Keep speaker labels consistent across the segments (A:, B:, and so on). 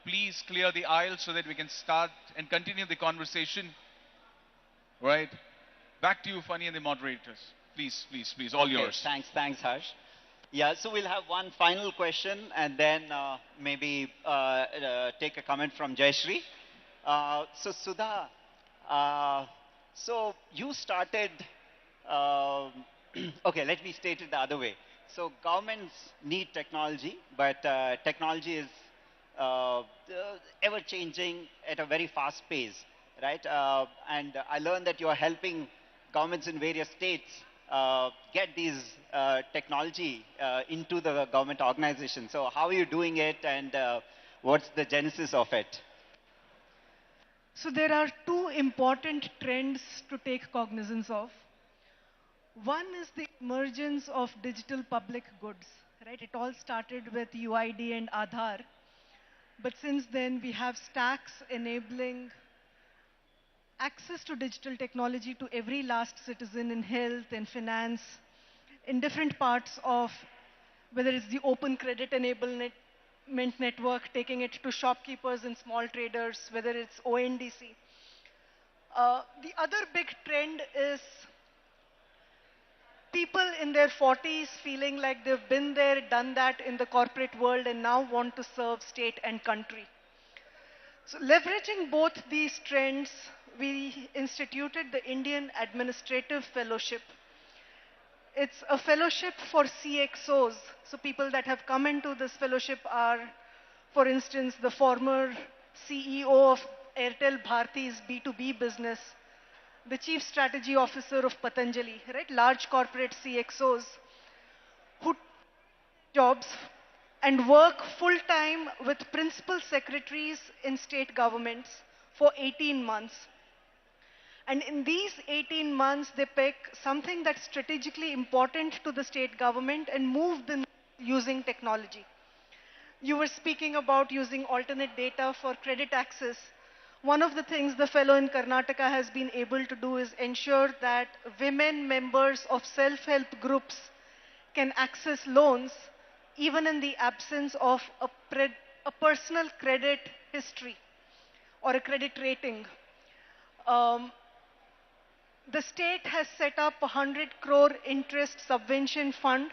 A: please clear the aisle so that we can start and continue the conversation. Right? Back to you, Funny, and the moderators. Please, please, please, all
B: Okay,
A: yours.
B: thanks, Harsh. Yeah, so we'll have one final question and then maybe take a comment from Jayashree. So Sudha, so you started, um okay, let me state it the other way. So governments need technology, but technology is ever changing at a very fast pace, right? And I learned that you are helping governments in various states get these technology into the government organization. So how are you doing it, and what's the genesis of it?
C: So there are two important trends to take cognizance of. One is the emergence of digital public goods, right? It all started with UID and Aadhaar. But since then, we have stacks enabling access to digital technology to every last citizen in health, in finance, in different parts of, whether it's the open credit enablement network, taking it to shopkeepers and small traders, whether it's ONDC. The other big trend is people in their 40s feeling like they've been there, done that in the corporate world, and now want to serve state and country. So leveraging both these trends, we instituted the Indian Administrative Fellowship. It's a fellowship for CXOs. So people that have come into this fellowship are, for instance, the former CEO of Airtel Bharti's B2B business, the chief strategy officer of Patanjali, right? Large corporate CXOs who jobs and work full time with principal secretaries in state governments for 18 months. And in these 18 months, they pick something that's strategically important to the state government and move them using technology. You were speaking about using alternate data for credit access. One of the things the fellow in Karnataka has been able to do is ensure that women members of self-help groups can access loans even in the absence of a personal credit history or a credit rating. Um, the state has set up a 100 crore interest subvention fund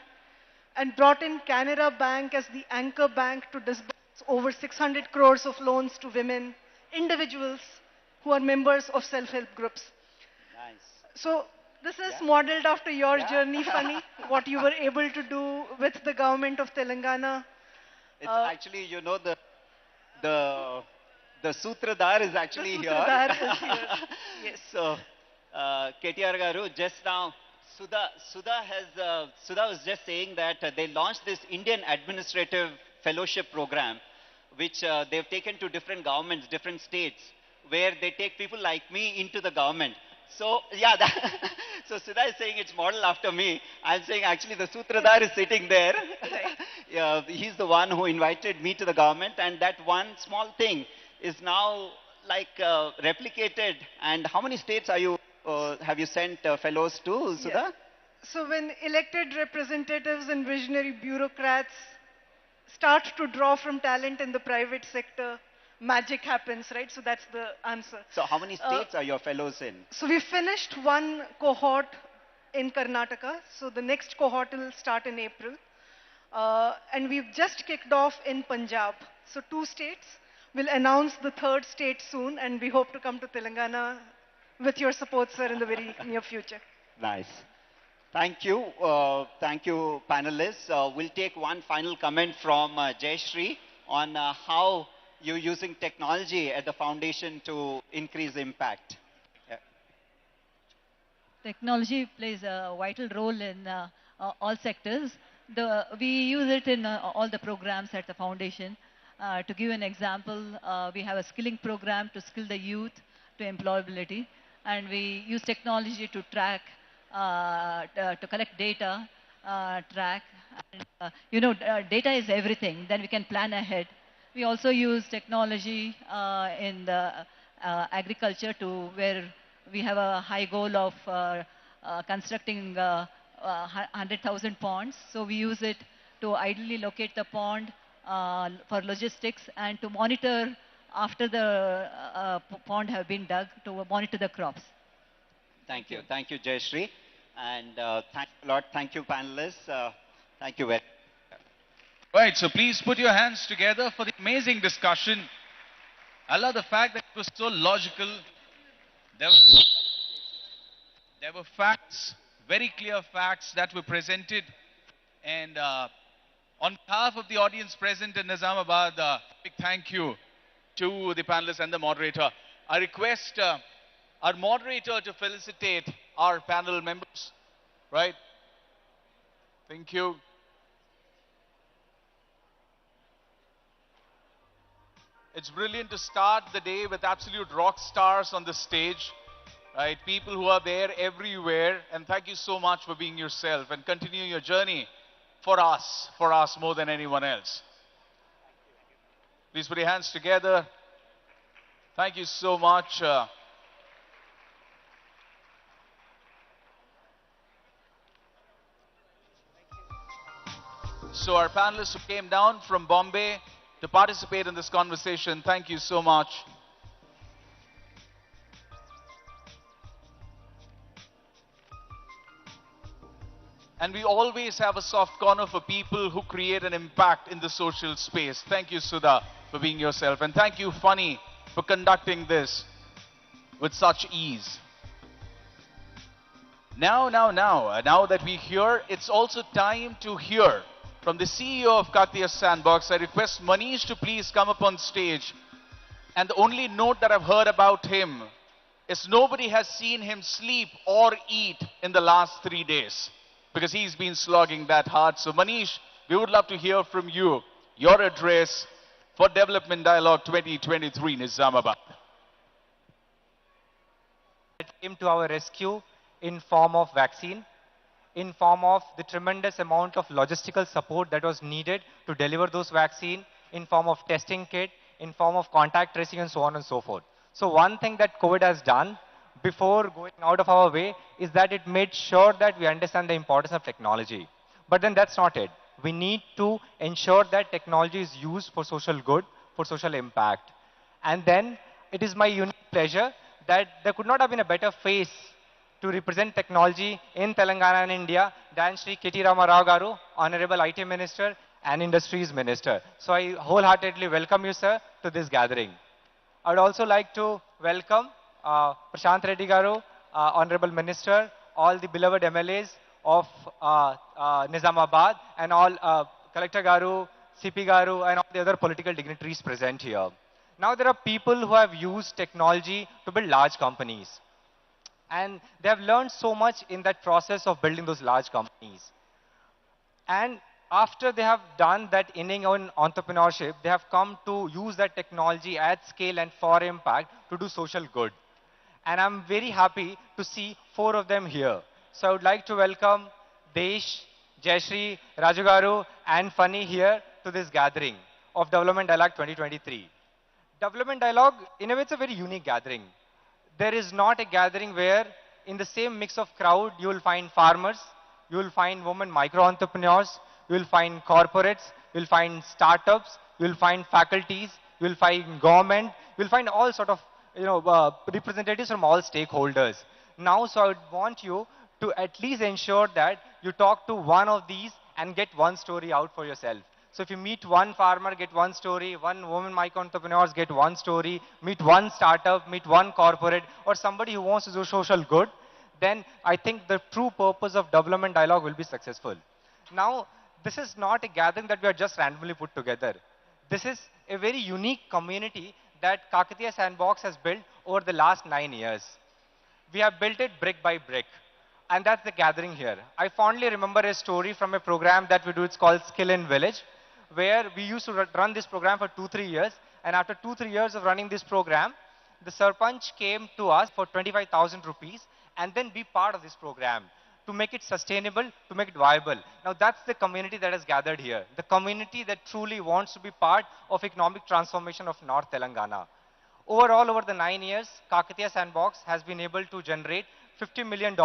C: and brought in Canara Bank as the anchor bank to disburse over 600 crores of loans to women, individuals who are members of self-help groups.
B: Nice.
C: So this is
B: Yeah.
C: modeled after your
B: Yeah.
C: journey, Funny, what you were able to do with the government of Telangana.
B: It's
C: Uh,
B: actually, you know, the the Sutradhar is actually
C: the
B: here.
C: Sutradhar is here. Yes.
B: So, KTR Garu, just now, Sudha was just saying that they launched this Indian Administrative Fellowship Program, which they've taken to different governments, different states, where they take people like me into the government. So, yeah, so Sudha is saying it's modeled after me. I'm saying actually the Sutradhar is sitting there.
C: Right.
B: Yeah, he's the one who invited me to the government, and that one small thing is now like replicated. And how many states have you sent fellows to, Sudha?
C: Yeah. So when elected representatives and visionary bureaucrats start to draw from talent in the private sector, magic happens, right? So that's the answer.
B: So how many
C: Uh,
B: states are your fellows in?
C: So we finished one cohort in Karnataka. So the next cohort will start in April. And we've just kicked off in Punjab. So two states. We'll announce the third state soon, and we hope to come to Telangana with your support, sir, in the very near future.
B: Nice. Thank you. Thank you, panelists. We'll take one final comment from Jayashree on how you're using technology at the foundation to increase impact. Yeah.
D: Technology plays a vital role in all sectors. We use it in all the programs at the foundation. To give an example, we have a skilling program to skill the youth to employability, and we use technology to track, to collect data, track. And, data is everything. Then we can plan ahead. We also use technology in the agriculture to where we have a high goal of constructing 100,000 ponds. So we use it to ideally locate the pond, for logistics and to monitor after the pond have been dug to monitor the crops.
B: Thank you. Thank you, Jayashree. And thanks a lot. Thank you, panelists. Thank you very much.
A: Right, so please put your hands together for the amazing discussion. I love the fact that it was so logical. There were facts, very clear facts that were presented. And on behalf of the audience present in Nizamabad, big thank you to the panelists and the moderator. I request our moderator to felicitate our panel members, right? Thank you. It's brilliant to start the day with absolute rock stars on the stage, right? People who are there everywhere. And thank you so much for being yourself and continuing your journey for us more than anyone else. Please put your hands together. Thank you so much. So our panelists who came down from Bombay to participate in this conversation, thank you so much. And we always have a soft corner for people who create an impact in the social space. Thank you, Sudha, for being yourself. And thank you, Funny, for conducting this with such ease. Now that we hear, it's also time to hear from the CEO of Kakatiya Sandbox. I request Manish to please come up on stage. And the only note that I've heard about him is nobody has seen him sleep or eat in the last 3 days, because he's been slogging that hard. So Manish, we would love to hear from you, your address for Development Dialogue 2023 Nizamabad.
E: It came to our rescue in form of vaccine, in form of the tremendous amount of logistical support that was needed to deliver those vaccine, in form of testing kit, in form of contact tracing and so on and so forth. So one thing that COVID has done before going out of our way is that it made sure that we understand the importance of technology. But then that's not it. We need to ensure that technology is used for social good, for social impact. And then it is my unique pleasure that there could not have been a better face to represent technology in Telangana and India than Shri KTR Garu, Honorable IT Minister and Industries Minister. So I wholeheartedly welcome you, sir, to this gathering. I would also like to welcome Prashant Reddy Garu, Honorable Minister, all the beloved MLAs of Nizamabad, and all Collector Garu, CP Garu, and all the other political dignitaries present here. Now there are people who have used technology to build large companies. And they have learned so much in that process of building those large companies. And after they have done that inning on entrepreneurship, they have come to use that technology at scale and for impact to do social good. And I'm very happy to see 4 of them here. So I would like to welcome Desh, Jayashree, Raju Garu, and Funny here to this gathering of Development Dialogue 2023. Development Dialogue, in a way, it's a very unique gathering. There is not a gathering where in the same mix of crowd, you will find farmers, you will find women micro-entrepreneurs, you will find corporates, you will find startups, you will find faculties, you will find government, you will find all sort of representatives from all stakeholders. Now, so I would want you to at least ensure that you talk to one of these and get one story out for yourself. So if you meet one farmer, get one story, one woman micro-entrepreneurs, get one story, meet one startup, meet one corporate, or somebody who wants to do social good, then I think the true purpose of Development Dialogue will be successful. Now, this is not a gathering that we are just randomly put together. This is a very unique community that Kakatiya Sandbox has built over the last 9 years. We have built it brick by brick. And that's the gathering here. I fondly remember a story from a program that we do. It's called Skill in Village, where we used to run this program for 2-3 years. And after 2-3 years of running this program, the Sarpanch came to us for 25,000 rupees and then be part of this program to make it sustainable, to make it viable. Now that's the community that has gathered here. The community that truly wants to be part of economic transformation of North Telangana. Overall, over the 9 years, Kakatiya Sandbox has been able to generate $50 million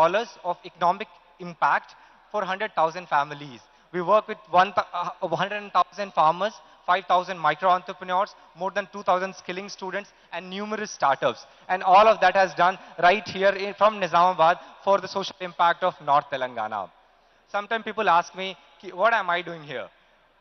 E: of economic impact for 100,000 families. We work with 100,000 farmers 5,000 micro entrepreneurs, more than 2,000 skilling students, and numerous startups. And all of that has done right here from Nizamabad for the social impact of North Telangana. Sometimes people ask me, what am I doing here?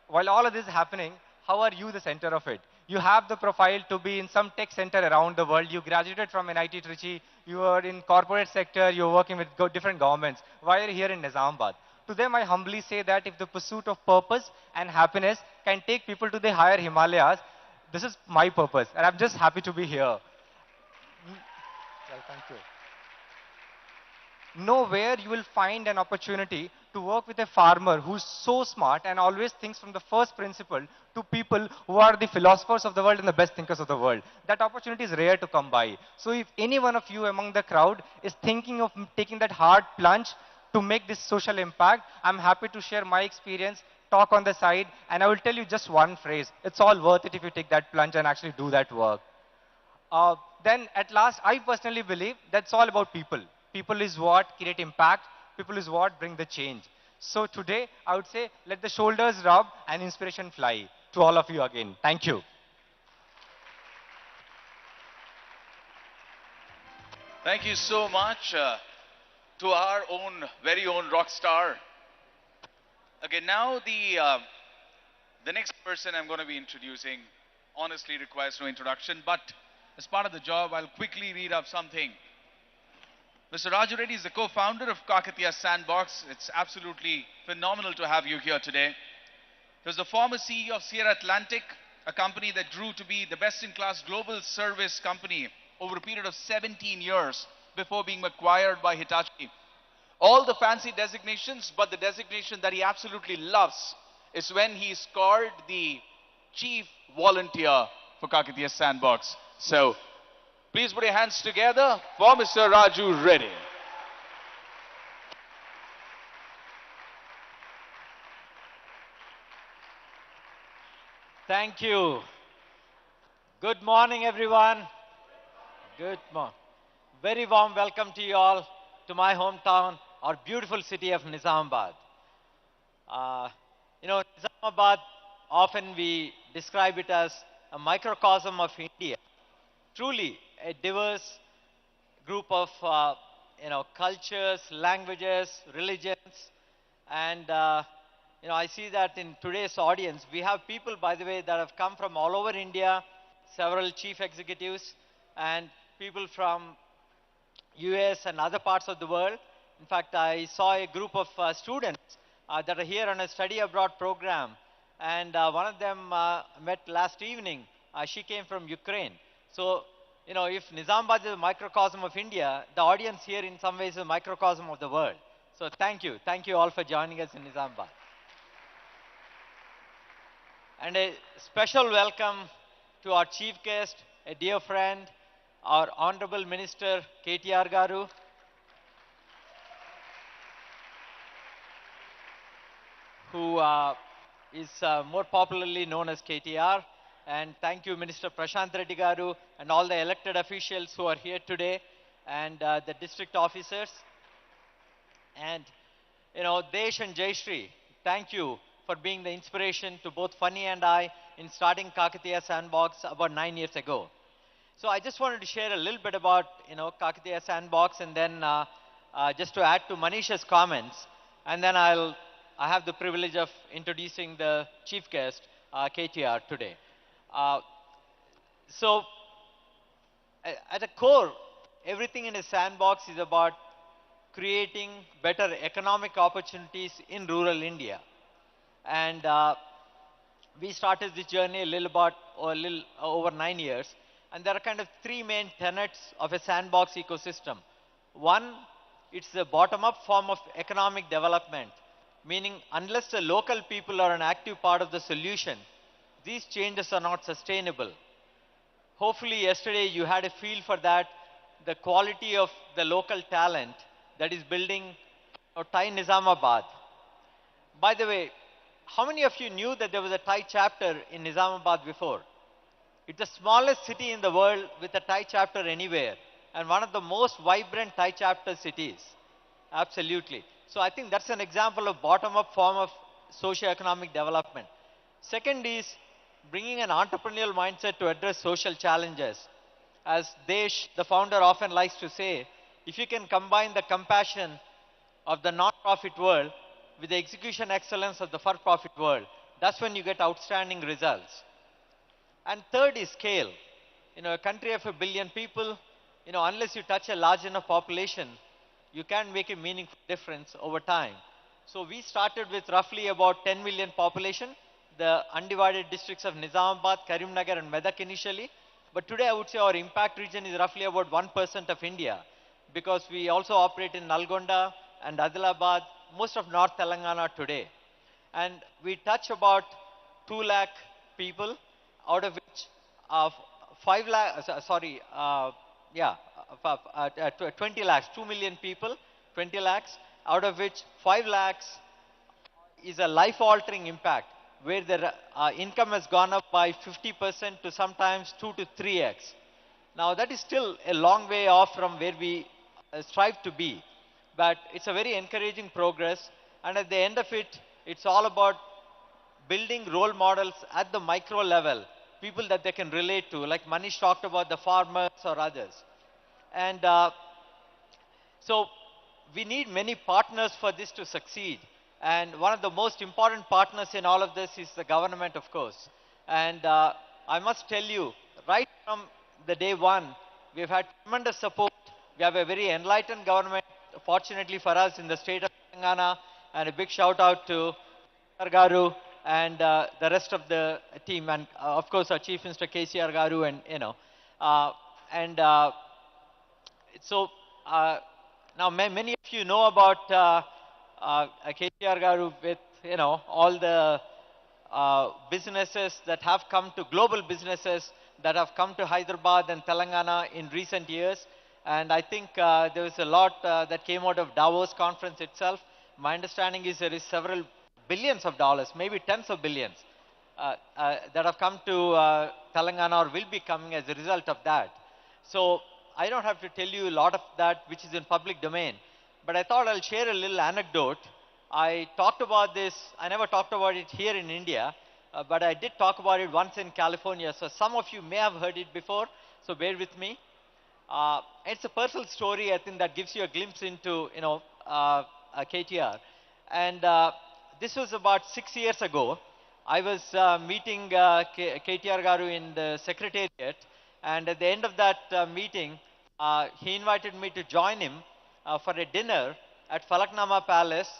E: While all of this is happening, how are you the center of it? You have the profile to be in some tech center around the world. You graduated from NIT Trichy. You are in corporate sector. You're working with different governments. Why are you here in Nizamabad? To them, I humbly say that if the pursuit of purpose and happiness can take people to the higher Himalayas, this is my purpose. And I'm just happy to be here. Well, thank you. Nowhere you will find an opportunity to work with a farmer who's so smart and always thinks from the first principle to people who are the philosophers of the world and the best thinkers of the world. That opportunity is rare to come by. So if any one of you among the crowd is thinking of taking that hard plunge to make this social impact, I'm happy to share my experience, talk on the side, and I will tell you just one phrase. It's all worth it if you take that plunge and actually do that work. Then at last, I personally believe that's all about people. People is what create impact. People is what bring the change. So today, I would say, let the shoulders rub and inspiration fly. To all of you again. Thank you.
A: Thank you so much to our very own rock star. Okay, now the next person I'm going to be introducing honestly requires no introduction, but as part of the job, I'll quickly read up something. Mr. Raju Reddy is the co-founder of Kakatiya Sandbox. It's absolutely phenomenal to have you here today. He was the former CEO of Sierra Atlantic, a company that grew to be the best-in-class global service company over a period of 17 years before being acquired by Hitachi. All the fancy designations, but the designation that he absolutely loves is when he is called the chief volunteer for Kakatiya Sandbox. So, please put your hands together for Mr. Raju Reddy.
F: Thank you. Good morning, everyone. Good morning. Very warm welcome to you all to my hometown, our beautiful city of Nizamabad. Nizamabad, often we describe it as a microcosm of India. Truly a diverse group of cultures, languages, religions, and I see that in today's audience we have people, by the way, that have come from all over India, several chief executives, and people from US and other parts of the world. In fact, I saw a group of students that are here on a study abroad program, and one of them met last evening. She came from Ukraine. So, if Nizamabad is a microcosm of India, the audience here in some ways is a microcosm of the world. So thank you. Thank you all for joining us in Nizamabad. And a special welcome to our chief guest, a dear friend, our Honorable Minister KTR Garu. Who is more popularly known as KTR. And thank you, Minister Prashant Reddy Garu, and all the elected officials who are here today, and the district officers. And, Desh and Jayashree, thank you for being the inspiration to both Funny and I in starting Kakatiya Sandbox about 9 years ago. So I just wanted to share a little bit about, Kakatiya Sandbox, and then just to add to Manisha's comments, and then I have the privilege of introducing the chief guest, KTR, today. So, at the core, everything in a sandbox is about creating better economic opportunities in rural India. And we started this journey a little over 9 years. And there are kind of three main tenets of a sandbox ecosystem. One, it's the bottom-up form of economic development, meaning unless the local people are an active part of the solution, these changes are not sustainable. Hopefully yesterday you had a feel for that, the quality of the local talent that is building Thai Nizamabad. By the way, how many of you knew that there was a Thai chapter in Nizamabad before? It's the smallest city in the world with a Thai chapter anywhere, and one of the most vibrant Thai chapter cities. Absolutely. So I think that's an example of bottom-up form of socio-economic development. Second is bringing an entrepreneurial mindset to address social challenges. As Desh, the founder, often likes to say, if you can combine the compassion of the non-profit world with the execution excellence of the for-profit world, that's when you get outstanding results. And third is scale. A country of 1 billion people, unless you touch a large enough population, you can't make a meaningful difference over time. So we started with roughly about 10 million population, the undivided districts of Nizamabad, Karimnagar and Medak initially. But today I would say our impact region is roughly about 1% of India, because we also operate in Nalgonda and Adilabad, most of North Telangana today. And we touch about 2 lakh people, out of which 5 lakh, 20 lakhs, 2 million people, 20 lakhs, out of which 5 lakhs is a life-altering impact, where their income has gone up by 50% to sometimes 2 to 3x. Now that is still a long way off from where we strive to be, but it's a very encouraging progress. And at the end of it, it's all about building role models at the micro level, people that they can relate to, like Manish talked about the farmers or others. And so we need many partners for this to succeed. And one of the most important partners in all of this is the government, of course. And I must tell you, right from the day one, we've had tremendous support. We have a very enlightened government, fortunately for us, in the state of Telangana. And a big shout out to Garu and the rest of the team, and of course our Chief Minister KTR Garu, and so now many of you know about KTR Garu with all the businesses that have come to, global businesses that have come to Hyderabad and Telangana in recent years. And I think there was a lot that came out of Davos conference itself. My understanding is there is several billions of dollars, maybe tens of billions, that have come to Telangana or will be coming as a result of that. So I don't have to tell you a lot of that which is in public domain, but I thought I'll share a little anecdote. I talked about this, I never talked about it here in India, but I did talk about it once in California. So some of you may have heard it before, so bear with me. It's a personal story, I think, that gives you a glimpse into, KTR. And this was about 6 years ago. I was meeting KTR Garu in the secretariat, and at the end of that meeting, he invited me to join him for a dinner at Falaknama Palace,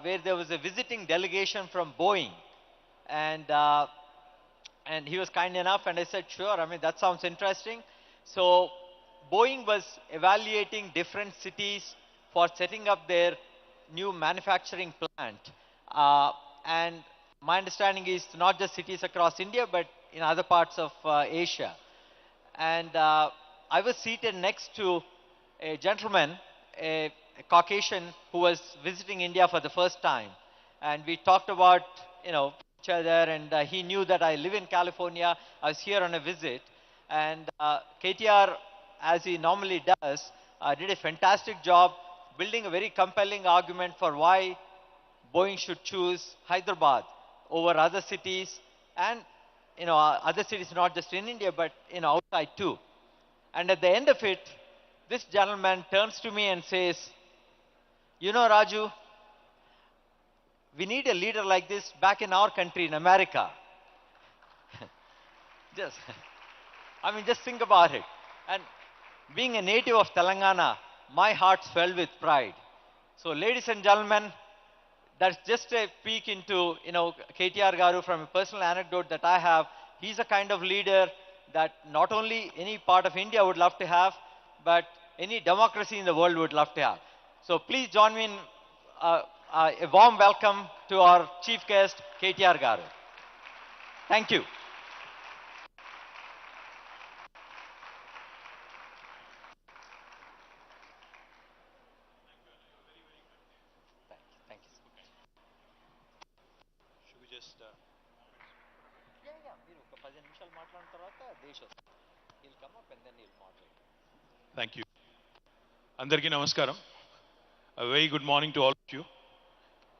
F: where there was a visiting delegation from Boeing. And he was kind enough, and I said, sure, I mean, that sounds interesting. So Boeing was evaluating different cities for setting up their new manufacturing plant. And my understanding is not just cities across India, but in other parts of Asia. And I was seated next to a gentleman, a Caucasian, who was visiting India for the first time. And we talked about, each other, and he knew that I live in California. I was here on a visit. And KTR, as he normally does, did a fantastic job building a very compelling argument for why Boeing should choose Hyderabad over other cities, and other cities not just in India but outside too. And at the end of it, this gentleman turns to me and says, Raju, we need a leader like this back in our country, in America. Just think about it. And being a native of Telangana, my heart swelled with pride. So ladies and gentlemen, that's just a peek into, KTR Garu from a personal anecdote that I have. He's a kind of leader that not only any part of India would love to have, but any democracy in the world would love to have. So please join me in a warm welcome to our chief guest, KTR Garu. Thank you.
G: Thank you. Andarki Namaskaram. A very good morning to all of you.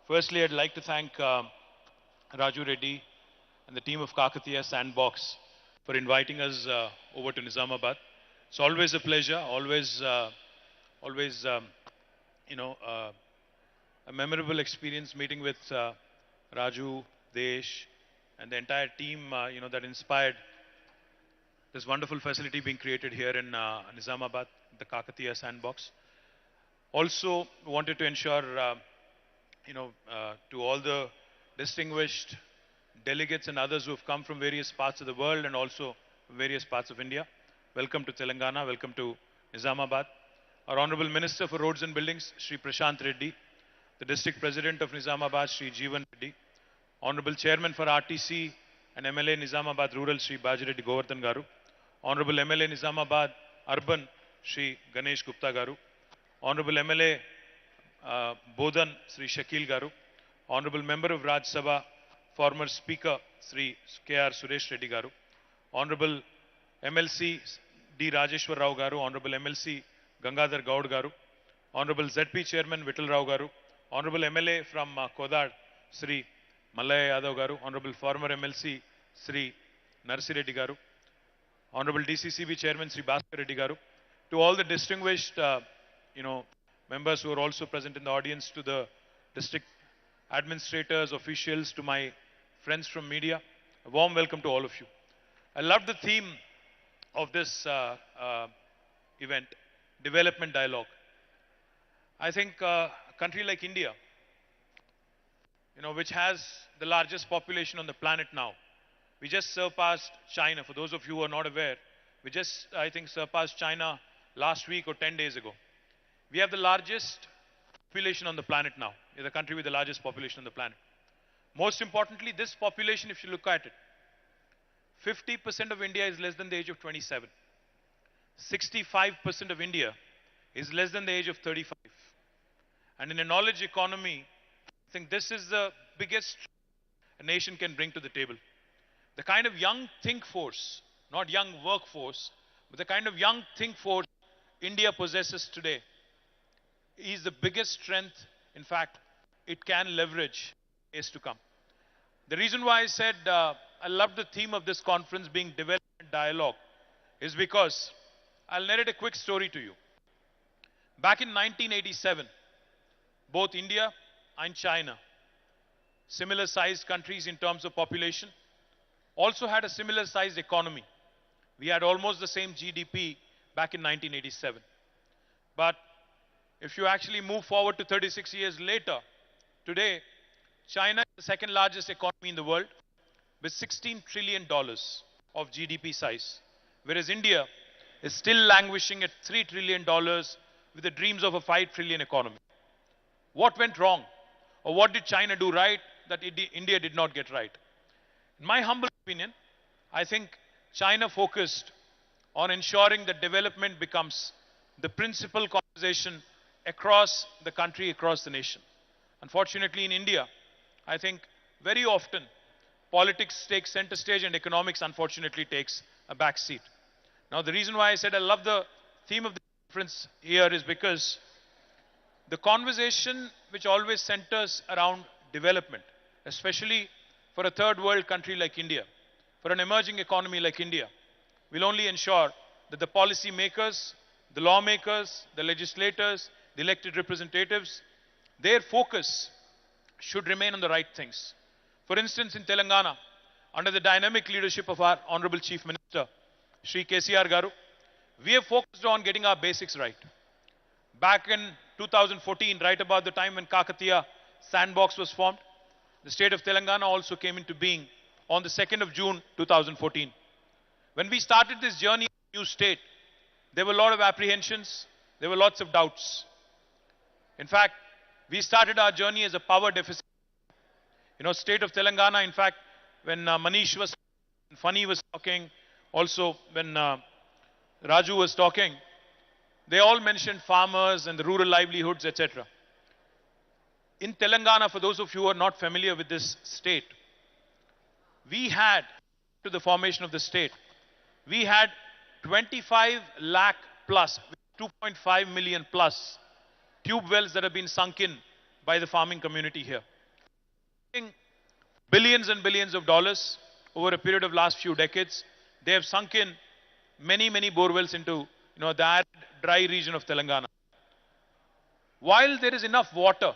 G: Firstly, I'd like to thank Raju Reddy and the team of Kakatiya Sandbox for inviting us over to Nizamabad. It's always a pleasure, always, you know, a memorable experience meeting with Raju, Desh, and the entire team, that inspired this wonderful facility being created here in Nizamabad, the Kakatiya Sandbox. Also wanted to ensure, to all the distinguished delegates and others who have come from various parts of the world and also various parts of India. Welcome to Telangana, welcome to Nizamabad. Our Honorable Minister for Roads and Buildings, Shri Prashant Reddy, the District President of Nizamabad, Shri Jeevan Reddy, Honorable Chairman for RTC and MLA Nizamabad Rural, Shri Bhagirath Govardhan Garu, Honorable MLA Nizamabad Urban, Shri Ganesh Gupta Garu, Honorable MLA Bodhan, Shri Shakil Garu, Honorable Member of Raj Sabha, former Speaker, Shri KR Suresh Reddy Garu, Honorable MLC D. Rajeshwar Rao Garu, Honorable MLC Gangadhar Gaud Garu, Honorable ZP Chairman Vittal Rao Garu, Honorable MLA from Kodad, Shri Mallaya Yadav Garu, Honorable former MLC Shri Narsi Reddy Garu, Honorable DCCB Chairman Shri Bhaskar Reddy Garu, to all the distinguished, members who are also present in the audience, to the district administrators, officials, to my friends from media, a warm welcome to all of you. I love the theme of this event, development dialogue. I think a country like India, which has the largest population on the planet now, we just surpassed China. For those of you who are not aware, we just, I think, surpassed China last week or 10 days ago. We have the largest population on the planet now. We're the country with the largest population on the planet. Most importantly, this population, if you look at it, 50% of India is less than the age of 27. 65% of India is less than the age of 35. And in a knowledge economy, I think this is the biggest a nation can bring to the table. The kind of young think force, not young workforce, but the kind of young think force India possesses today is the biggest strength, in fact, it can leverage is to come. The reason why I said I love the theme of this conference being development dialogue is because I'll narrate a quick story to you. Back in 1987, both India and China, similar sized countries in terms of population, also had a similar sized economy. We had almost the same GDP back in 1987. But if you actually move forward to 36 years later, today, China is the second largest economy in the world with $16 trillion of GDP size, whereas India is still languishing at $3 trillion with the dreams of a $5 trillion economy. What went wrong? Or what did China do right that India did not get right? In my humble opinion, I think China focused on ensuring that development becomes the principal conversation across the country, across the nation. Unfortunately, in India, I think very often politics takes center stage and economics, unfortunately, takes a back seat. Now, the reason why I said I love the theme of the conference here is because the conversation which always centers around development, especially for a third world country like India, for an emerging economy like India, will only ensure that the policy makers, the lawmakers, the legislators, the elected representatives, their focus should remain on the right things. For instance, in Telangana, under the dynamic leadership of our Honorable Chief Minister, Shri KTR Garu, we have focused on getting our basics right. Back in 2014, right about the time when Kakatiya Sandbox was formed, the state of Telangana also came into being on the 2nd of June 2014. When we started this journey in the new state, there were a lot of apprehensions, there were lots of doubts. In fact, we started our journey as a power deficit. State of Telangana, in fact, when Manish was, Funny was talking, also when Raju was talking, they all mentioned farmers and the rural livelihoods, etc. In Telangana, for those of you who are not familiar with this state, we had, to the formation of the state, we had 25 lakh plus, 2.5 million plus tube wells that have been sunk in by the farming community here. Billions and billions of dollars over a period of last few decades. They have sunk in many bore wells into the arid, dry region of Telangana. While there is enough water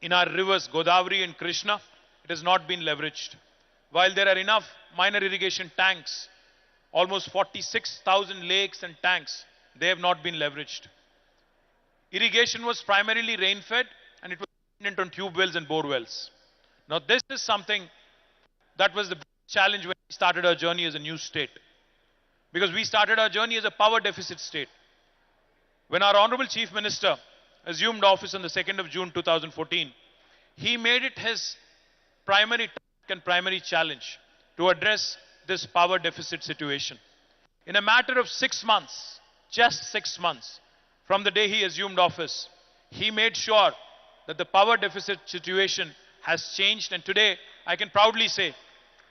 G: in our rivers, Godavari and Krishna, it has not been leveraged. While there are enough minor irrigation tanks, almost 46,000 lakes and tanks, they have not been leveraged. Irrigation was primarily rain-fed and it was dependent on tube wells and bore wells. Now this is something that was the challenge when we started our journey as a new state. Because we started our journey as a power deficit state. When our Honorable Chief Minister assumed office on the 2nd of June 2014, he made it his primary task and primary challenge to address this power deficit situation. In a matter of 6 months, just 6 months, from the day he assumed office, he made sure that the power deficit situation has changed, and today I can proudly say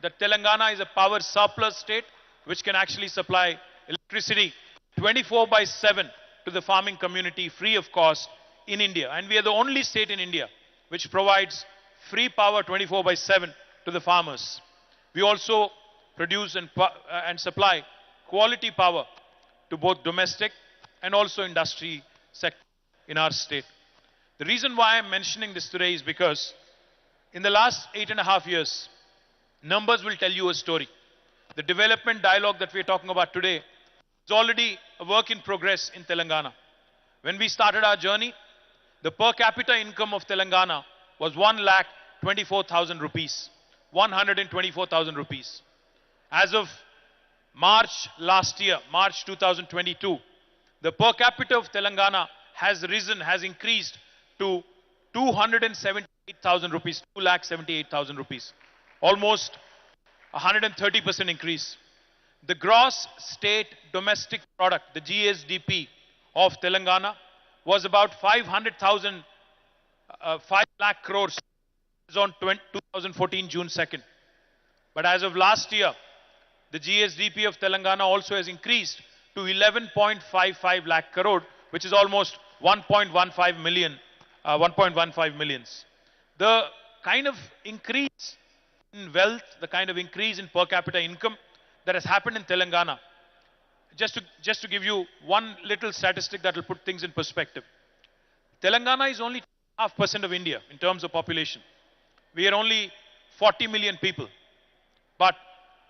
G: that Telangana is a power surplus state which can actually supply electricity 24/7 to the farming community free of cost in India. And we are the only state in India which provides free power 24/7 to the farmers. We also produce and supply quality power to both domestic and also industry sector in our state. The reason why I'm mentioning this today is because in the last 8.5 years, numbers will tell you a story. The development dialogue that we're talking about today is already a work in progress in Telangana. When we started our journey, the per capita income of Telangana was 1,24,000 rupees. 124,000 rupees. As of March last year, March 2022, the per capita of Telangana has increased to 278,000 rupees, 2,78,000 rupees. Almost 130% increase. The gross state domestic product, the GSDP of Telangana was about 500,000, 5 lakh crores on 2014 June 2nd. But as of last year, the GSDP of Telangana also has increased to 11.55 lakh crore, which is almost 1.15 million, 1.15 millions. The kind of increase in wealth, the kind of increase in per capita income that has happened in Telangana, just to give you one little statistic that will put things in perspective. Telangana is only 2.5% of India in terms of population. We are only 40 million people. But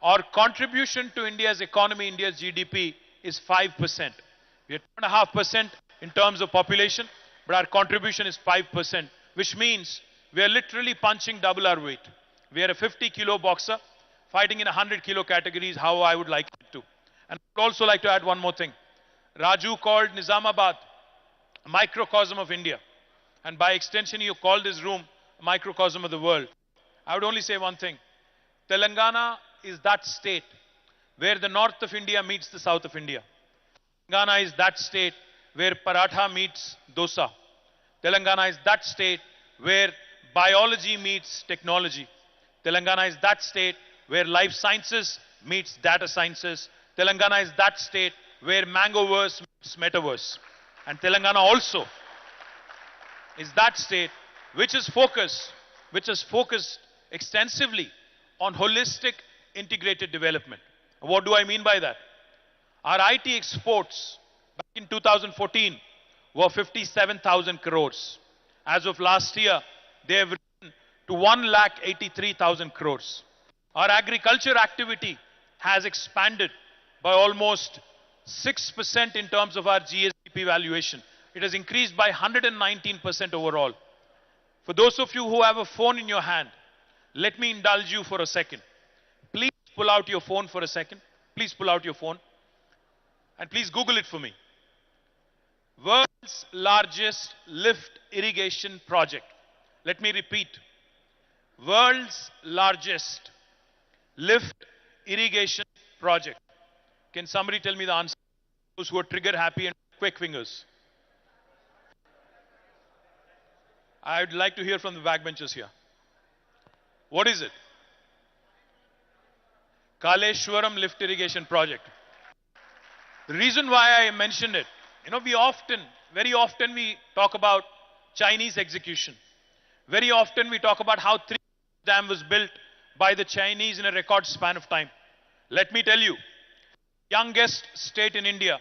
G: our contribution to India's economy, India's GDP is 5%. We are 2.5% in terms of population, but our contribution is 5%, which means we are literally punching double our weight. We are a 50-kilo boxer fighting in 100-kilo categories, how I would like it to. And I would also like to add one more thing. Raju called Nizamabad a microcosm of India. And by extension, you called this room a microcosm of the world. I would only say one thing. Telangana is that state where the north of India meets the south of India. Telangana is that state where paratha meets dosa. Telangana is that state where biology meets technology. Telangana is that state where life sciences meets data sciences. Telangana is that state where mangoverse meets metaverse. And Telangana also is that state which is focused extensively on holistic integrated development. What do I mean by that? Our IT exports back in 2014 were 57,000 crores. As of last year, they have risen to 1,83,000 crores. Our agriculture activity has expanded by almost 6% in terms of our GSDP valuation. It has increased by 119% overall. For those of you who have a phone in your hand, let me indulge you for a second. Please pull out your phone for a second. Please pull out your phone. And please Google it for me. World's largest lift irrigation project. Let me repeat. World's largest lift irrigation project. Can somebody tell me the answer? Those who are trigger happy and quick fingers. I would like to hear from the backbenchers here. What is it? Kaleshwaram lift irrigation project. The reason why I mentioned it, very often we talk about Chinese execution. Very often we talk about how 3 dam was built by the Chinese in a record span of time. Let me tell you, youngest state in India,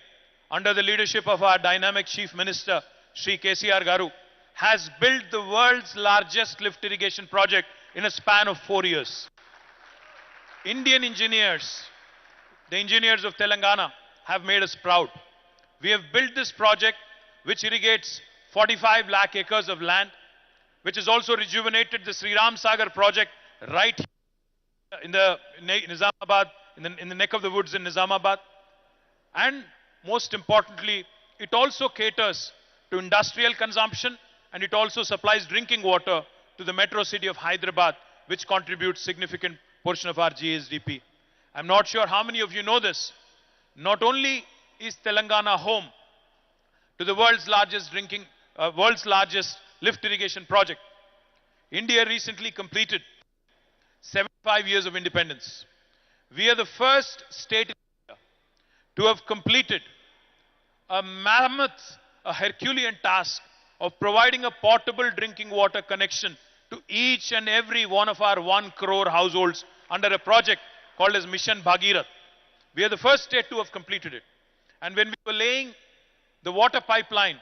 G: under the leadership of our dynamic Chief Minister, Shri KTR Garu, has built the world's largest lift irrigation project in a span of 4 years. Indian engineers, the engineers of Telangana, have made us proud. We have built this project which irrigates 45 lakh acres of land, which has also rejuvenated the Sri Ram Sagar project right here in the Nizamabad, in the neck of the woods in Nizamabad. And most importantly, it also caters to industrial consumption, and it also supplies drinking water to the metro city of Hyderabad, which contributes significant portion of our GSDP. I'm not sure how many of you know this. Not only is Telangana home to the world's largest lift irrigation project, India recently completed 75 years of independence. We are the first state in India to have completed a mammoth, a Herculean task of providing a portable drinking water connection to each and every one of our 1 crore households under a project called as Mission Bhagirath. We are the first state to have completed it. And when we were laying the water pipeline,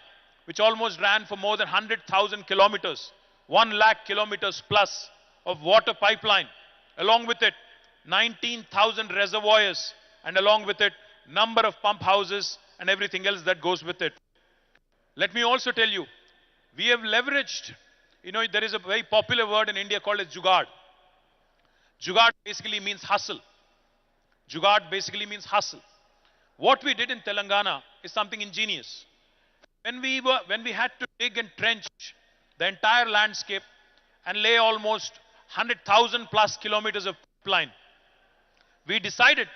G: which almost ran for more than 100,000 kilometers, 1 lakh kilometers plus of water pipeline, along with it 19,000 reservoirs, and along with it number of pump houses and everything else that goes with it. Let me also tell you, we have leveraged, there is a very popular word in India called as jugaad. Jugaad basically means hustle. Jugaad basically means hustle. What we did in Telangana is something ingenious. When we had to dig and trench the entire landscape and lay almost 100,000 plus kilometers of pipeline, we decided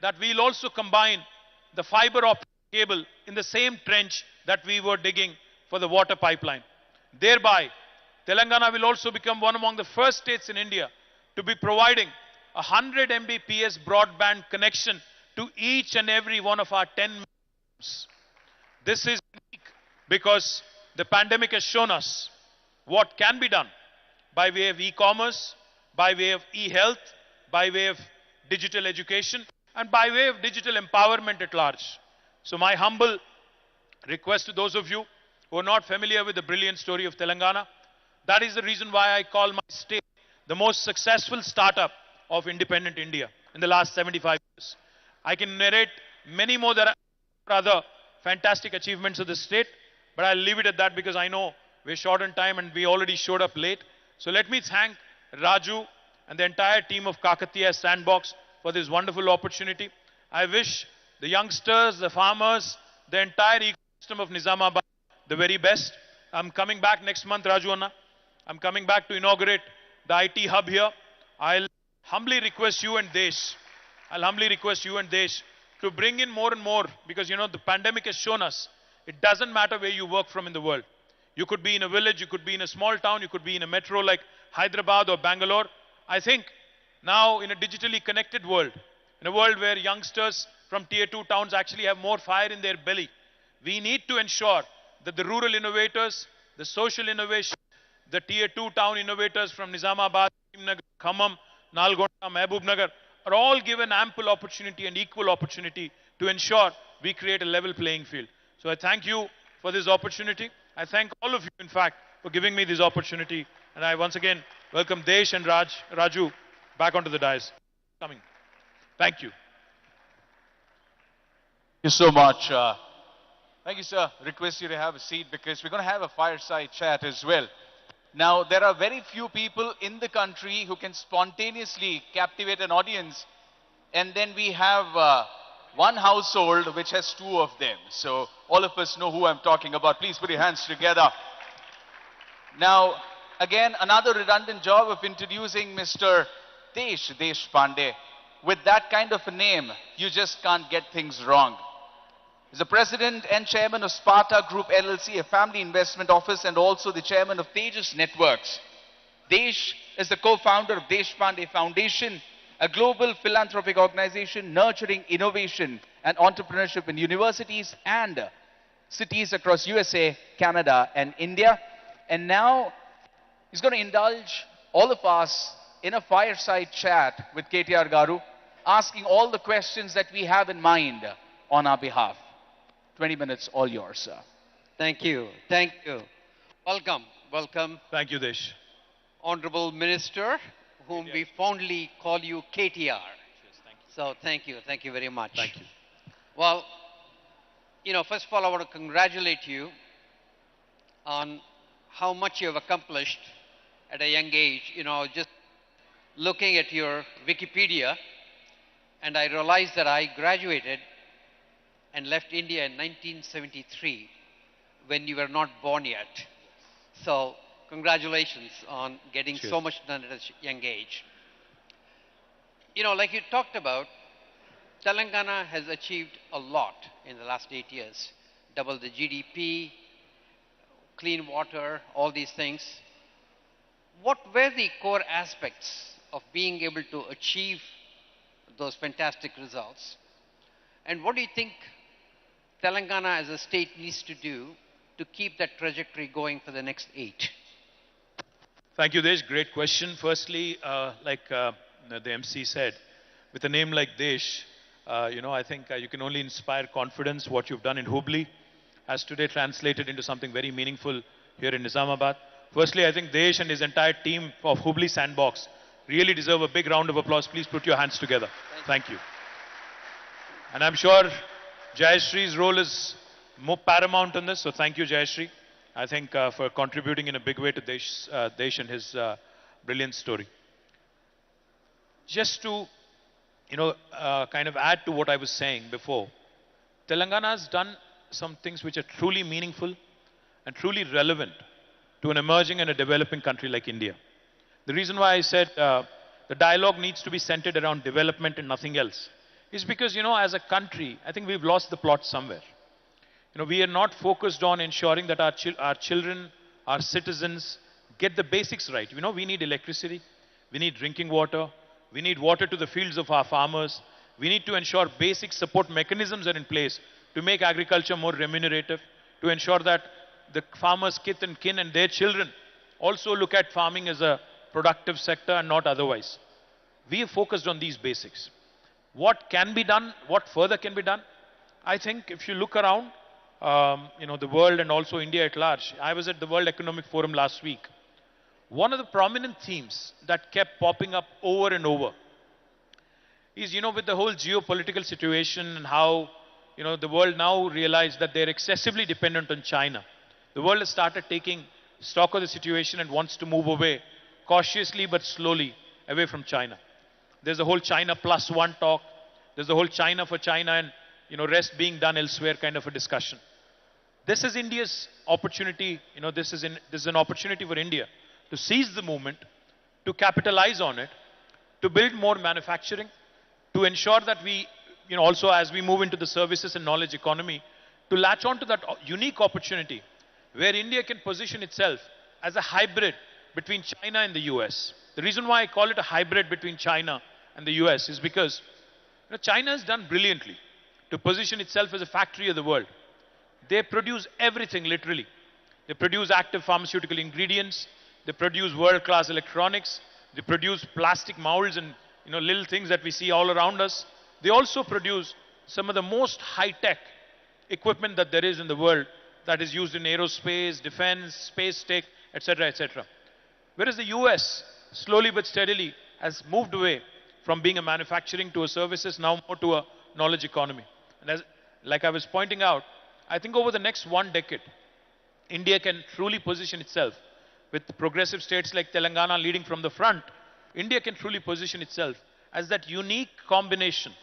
G: that we'll also combine the fiber optic cable in the same trench that we were digging for the water pipeline. Thereby, Telangana will also become one among the first states in India to be providing 100 Mbps broadband connection to each and every one of our 10 homes. This is unique because the pandemic has shown us what can be done by way of e-commerce, by way of e-health, by way of digital education, and by way of digital empowerment at large. So my humble request to those of you who are not familiar with the brilliant story of Telangana, that is the reason why I call my state the most successful startup of independent India in the last 75 years. I can narrate many more other fantastic achievements of the state, but I'll leave it at that because I know we're short on time and we already showed up late. So let me thank Raju and the entire team of Kakatiya Sandbox for this wonderful opportunity. I wish the youngsters, the farmers, the entire ecosystem of Nizamabad the very best. I'm coming back next month, Raju Anna. I'm coming back to inaugurate the IT hub here. I'll humbly request you and Desh, to bring in more and more, because the pandemic has shown us it doesn't matter where you work from in the world. You could be in a village, you could be in a small town, you could be in a metro like Hyderabad or Bangalore. I think now in a digitally connected world, in a world where youngsters from tier 2 towns actually have more fire in their belly, we need to ensure that the rural innovators, the social innovation, the tier 2 town innovators from Nizamabad, Khammam, Nalgonda, Mehboob Nagar are all given ample opportunity and equal opportunity to ensure we create a level playing field. So I thank you for this opportunity. I thank all of you, in fact, for giving me this opportunity. And I once again welcome Desh and Raju back onto the dais. Coming. Thank you.
A: Thank you so much. Thank you, sir. Request you to have a seat because we're going to have a fireside chat as well. Now, there are very few people in the country who can spontaneously captivate an audience. And then we have one household which has 2 of them. So all of us know who I'm talking about. Please put your hands together. Now, again, another redundant job of introducing Mr. Desh Pandey. With that kind of a name, you just can't get things wrong. He's the president and chairman of Sparta Group LLC, a family investment office, and also the chairman of Tejas Networks. Desh is the co-founder of Desh Pandey Foundation, a global philanthropic organization nurturing innovation and entrepreneurship in universities and cities across USA, Canada, and India. And now he's going to indulge all of us in a fireside chat with KTR Garu, asking all the questions that we have in mind on our behalf. 20 minutes, all yours, sir.
H: Thank you. Thank you. Welcome. Welcome,
G: Thank you, Desh.
H: Honorable Minister, whom we fondly call you KTR.
G: Thank you.
H: So thank you. Thank you very much.
G: Thank you.
H: Well, first of all, I want to congratulate you on how much you have accomplished at a young age. Just looking at your Wikipedia, and I realized that I graduated and left India in 1973 when you were not born yet. So congratulations on getting
G: Cheers.
H: so much done at a young age. Like you talked about, Telangana has achieved a lot in the last 8 years. Double the GDP, clean water, all these things. What were the core aspects of being able to achieve those fantastic results? And what do you think Telangana as a state needs to do to keep that trajectory going for the next 8?
G: Thank you, Desh. Great question. Firstly, like the MC said, with a name like Desh, I think you can only inspire confidence. What you've done in Hubli has today translated into something very meaningful here in Nizamabad. Firstly, I think Desh and his entire team of Hubli Sandbox really deserve a big round of applause. Please put your hands together. Thank you. And I'm sure Jayashree's role is more paramount in this, so thank you, Jayashree, I think, for contributing in a big way to Desh and his brilliant story. Just to, kind of add to what I was saying before, Telangana has done some things which are truly meaningful and truly relevant to an emerging and a developing country like India. The reason why I said the dialogue needs to be centered around development and nothing else is because, as a country, I think we've lost the plot somewhere. We are not focused on ensuring that our children, our citizens get the basics right. We need electricity, we need drinking water, we need water to the fields of our farmers. We need to ensure basic support mechanisms are in place to make agriculture more remunerative, to ensure that the farmers' kith and kin and their children also look at farming as a productive sector and not otherwise. We have focused on these basics. What can be done? What further can be done? I think if you look around, the world and also India at large. I was at the World Economic Forum last week. One of the prominent themes that kept popping up over and over is, with the whole geopolitical situation and how, the world now realized that they're excessively dependent on China. The world has started taking stock of the situation and wants to move away, cautiously but slowly, away from China. There's the whole China plus one talk. There's the whole China for China and, rest being done elsewhere kind of a discussion. This is India's opportunity, this is an opportunity for India to seize the moment, to capitalize on it, to build more manufacturing, to ensure that we, also as we move into the services and knowledge economy, to latch on to that unique opportunity where India can position itself as a hybrid between China and the US. The reason why I call it a hybrid between China and the US is because China has done brilliantly to position itself as a factory of the world. They produce everything, literally. They produce active pharmaceutical ingredients. They produce world-class electronics. They produce plastic molds and little things that we see all around us. They also produce some of the most high-tech equipment that there is in the world that is used in aerospace, defense, space tech, etc., etc. Whereas the US, slowly but steadily, has moved away from being a manufacturing to a services, now more to a knowledge economy. And like I was pointing out, I think over the next 1 decade, India can truly position itself with progressive states like Telangana leading from the front. India can truly position itself as that unique combination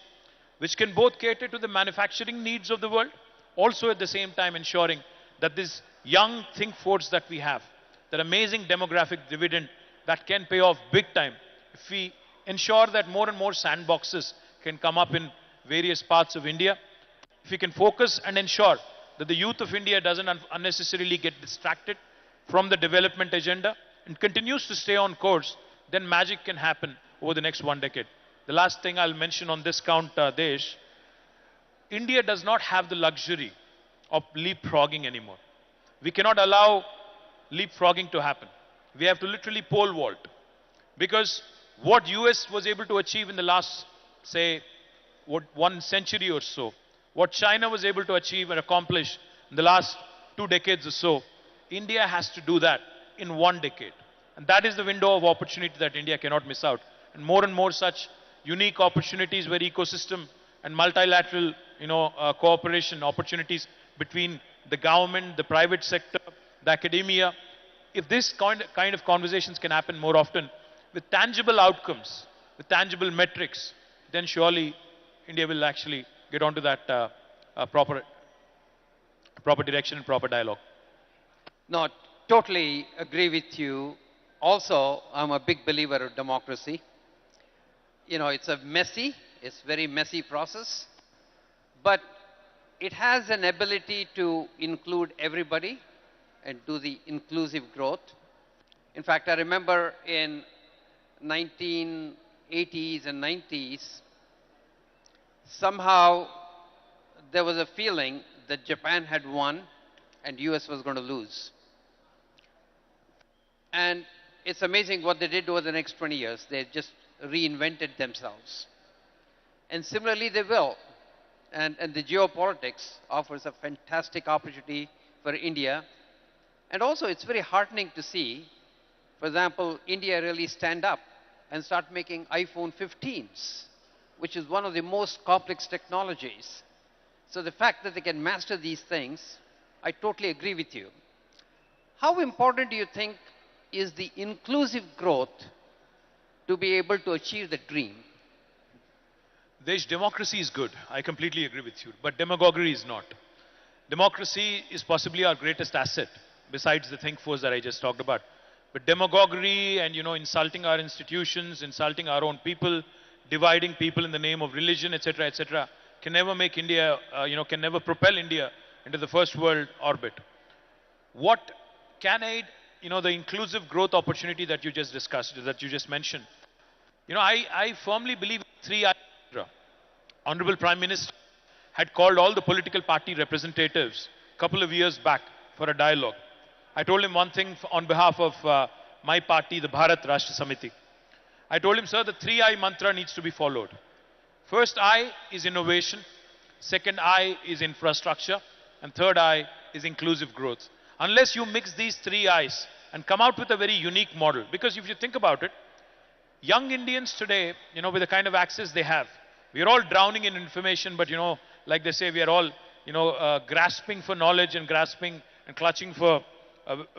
G: which can both cater to the manufacturing needs of the world, also at the same time ensuring that this young think force that we have, that amazing demographic dividend that can pay off big time if we ensure that more and more sandboxes can come up in various parts of India. If we can focus and ensure that the youth of India doesn't unnecessarily get distracted from the development agenda and continues to stay on course, then magic can happen over the next 1 decade. The last thing I'll mention on this count, Desh, India does not have the luxury of leapfrogging anymore. We cannot allow leapfrogging to happen. We have to literally pole vault. Because what US was able to achieve in the last, say, one century or so, what China was able to achieve and accomplish in the last 2 decades or so, India has to do that in 1 decade. And that is the window of opportunity that India cannot miss out. And more such unique opportunities where ecosystem and multilateral, cooperation opportunities between the government, the private sector, the academia. If this kind of conversations can happen more often with tangible outcomes, with tangible metrics, then surely India will actually get onto that proper direction and proper dialogue.
H: No, totally agree with you. Also, I'm a big believer of democracy. It's it's very messy process, but it has an ability to include everybody and do the inclusive growth. In fact, I remember in 1980s and 90s, somehow there was a feeling that Japan had won and US was going to lose. And it's amazing what they did over the next 20 years. They just reinvented themselves. And similarly, they will. And the geopolitics offers a fantastic opportunity for India. And also, it's very heartening to see, for example, India really stand up and start making iPhone 15s, which is one of the most complex technologies. So the fact that they can master these things, I totally agree with you. How important do you think is the inclusive growth to be able to achieve the dream?
G: Democracy is good. I completely agree with you. But demagoguery is not. Democracy is possibly our greatest asset, besides the think force that I just talked about. But demagoguery and, insulting our institutions, insulting our own people, dividing people in the name of religion, etc., can never make India, can never propel India into the first world orbit. What can aid, the inclusive growth opportunity that you just discussed, that you just mentioned? I firmly believe 3 Honorable Prime Minister had called all the political party representatives a couple of years back for a dialogue. I told him one thing on behalf of my party, the Bharat Rashtra Samiti. I told him, sir, the 3I mantra needs to be followed. First I is innovation, second I is infrastructure, and third I is inclusive growth. Unless you mix these 3 I's and come out with a very unique model, because if you think about it, young Indians today, with the kind of access they have, we are all drowning in information, but like they say, we are all, grasping for knowledge and grasping and clutching for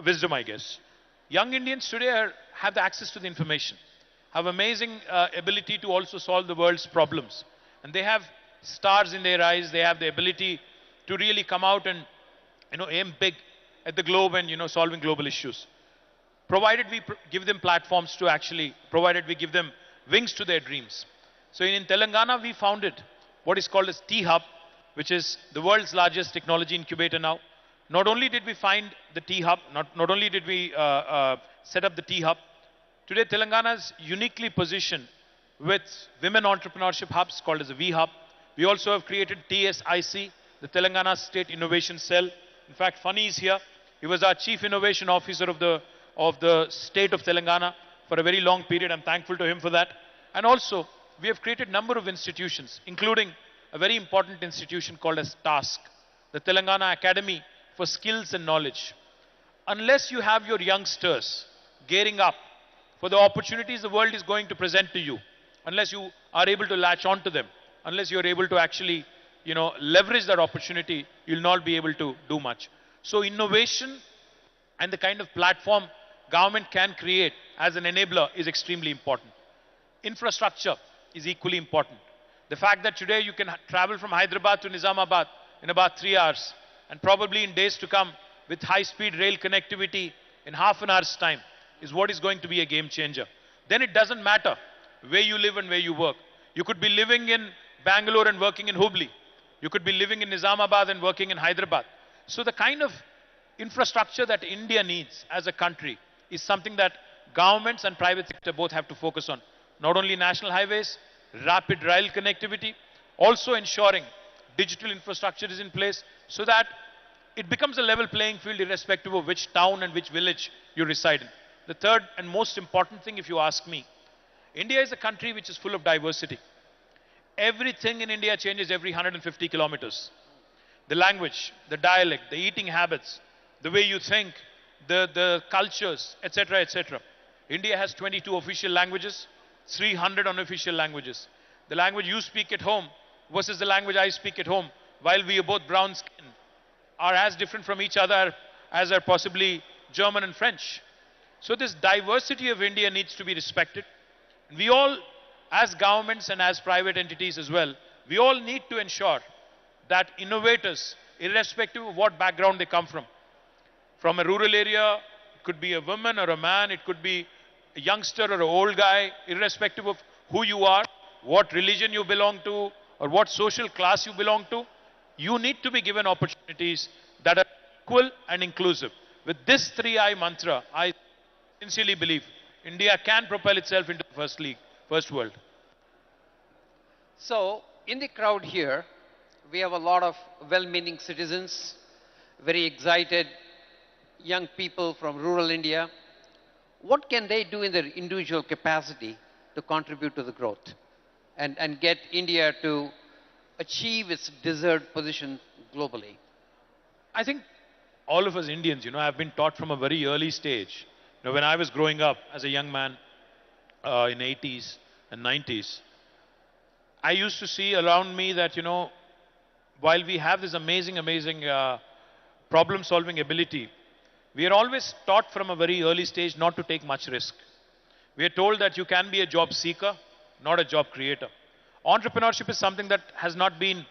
G: wisdom, I guess. Young Indians today have the access to the information, have amazing ability to also solve the world's problems. And they have stars in their eyes, they have the ability to really come out and, aim big at the globe and, solving global issues. Provided we give them platforms to actually, provided we give them wings to their dreams. So in Telangana, we founded what is called as T-Hub, which is the world's largest technology incubator now. Not only did we find the T-Hub, not only did we set up the T-Hub, today Telangana is uniquely positioned with women entrepreneurship hubs called as a V-Hub. We also have created TSIC, the Telangana State Innovation Cell. In fact, Funny is here. He was our Chief Innovation Officer of the state of Telangana for a very long period. I'm thankful to him for that. And also, we have created a number of institutions, including a very important institution called as TASK, the Telangana Academy for Skills and Knowledge. Unless you have your youngsters gearing up for the opportunities the world is going to present to you, unless you are able to latch on to them, unless you're able to actually, leverage that opportunity, you'll not be able to do much. So innovation and the kind of platform government can create as an enabler is extremely important. Infrastructure is equally important. The fact that today you can travel from Hyderabad to Nizamabad in about 3 hours, and probably in days to come with high-speed rail connectivity in half an hour's time, is what is going to be a game changer. Then it doesn't matter where you live and where you work. You could be living in Bangalore and working in Hubli. You could be living in Nizamabad and working in Hyderabad. So the kind of infrastructure that India needs as a country is something that governments and private sector both have to focus on. Not only national highways, rapid rail connectivity, also ensuring digital infrastructure is in place so that it becomes a level playing field irrespective of which town and which village you reside in. The third and most important thing, if you ask me, India is a country which is full of diversity. Everything in India changes every 150 kilometers. The language, the dialect, the eating habits, the way you think, the cultures, etc., etc. India has 22 official languages, 300 unofficial languages. The language you speak at home versus the language I speak at home, while we are both brown skin, are as different from each other as are possibly German and French. So this diversity of India needs to be respected. We all, as governments and as private entities as well, we all need to ensure that innovators, irrespective of what background they come from a rural area, it could be a woman or a man, it could be a youngster or an old guy, irrespective of who you are, what religion you belong to, or what social class you belong to, you need to be given opportunities that are equal and inclusive. With this 3I mantra, I sincerely believe India can propel itself into the first world.
H: So, in the crowd here, we have a lot of well-meaning citizens, very excited young people from rural India. What can they do in their individual capacity to contribute to the growth and get India to achieve its deserved position globally?
G: I think all of us Indians, have been taught from a very early stage. When I was growing up as a young man in 80s and 90s, I used to see around me that, while we have this amazing problem-solving ability, we are always taught from a very early stage not to take much risk. We are told that you can be a job seeker, not a job creator. Entrepreneurship is something that has not been,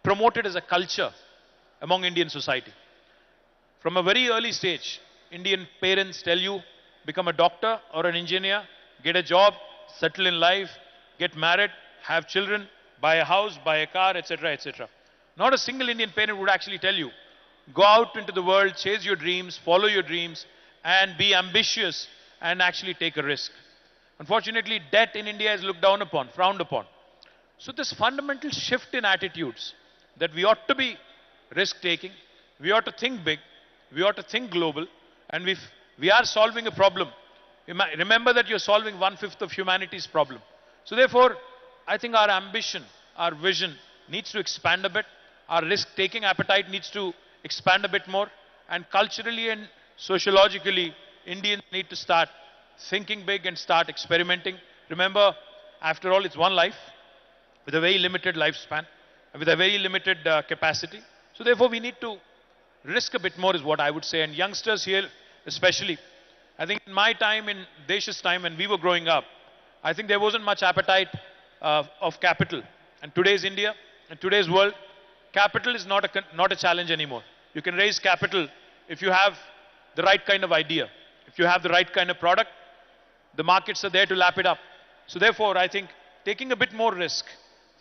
G: promoted as a culture among Indian society. From a very early stage, Indian parents tell you, become a doctor or an engineer, get a job, settle in life, get married, have children, buy a house, buy a car, etc., etc. Not a single Indian parent would actually tell you, go out into the world, chase your dreams, follow your dreams, and be ambitious and actually take a risk. Unfortunately, debt in India is looked down upon, frowned upon. So this fundamental shift in attitudes, that we ought to be risk-taking, we ought to think big, we ought to think global, and if we are solving a problem, remember that you're solving 1/5 of humanity's problem. So therefore, I think our ambition, our vision needs to expand a bit, our risk-taking appetite needs to expand a bit more, and culturally and sociologically, Indians need to start thinking big and start experimenting. Remember, after all, it's one life with a very limited lifespan, and with a very limited capacity. So therefore, we need to risk a bit more is what I would say. And youngsters here especially, I think in my time, in Desh's time when we were growing up, I think there wasn't much appetite of capital. And today's India, and today's world, capital is not a challenge anymore. You can raise capital if you have the right kind of idea. If you have the right kind of product, the markets are there to lap it up. So therefore, I think taking a bit more risk,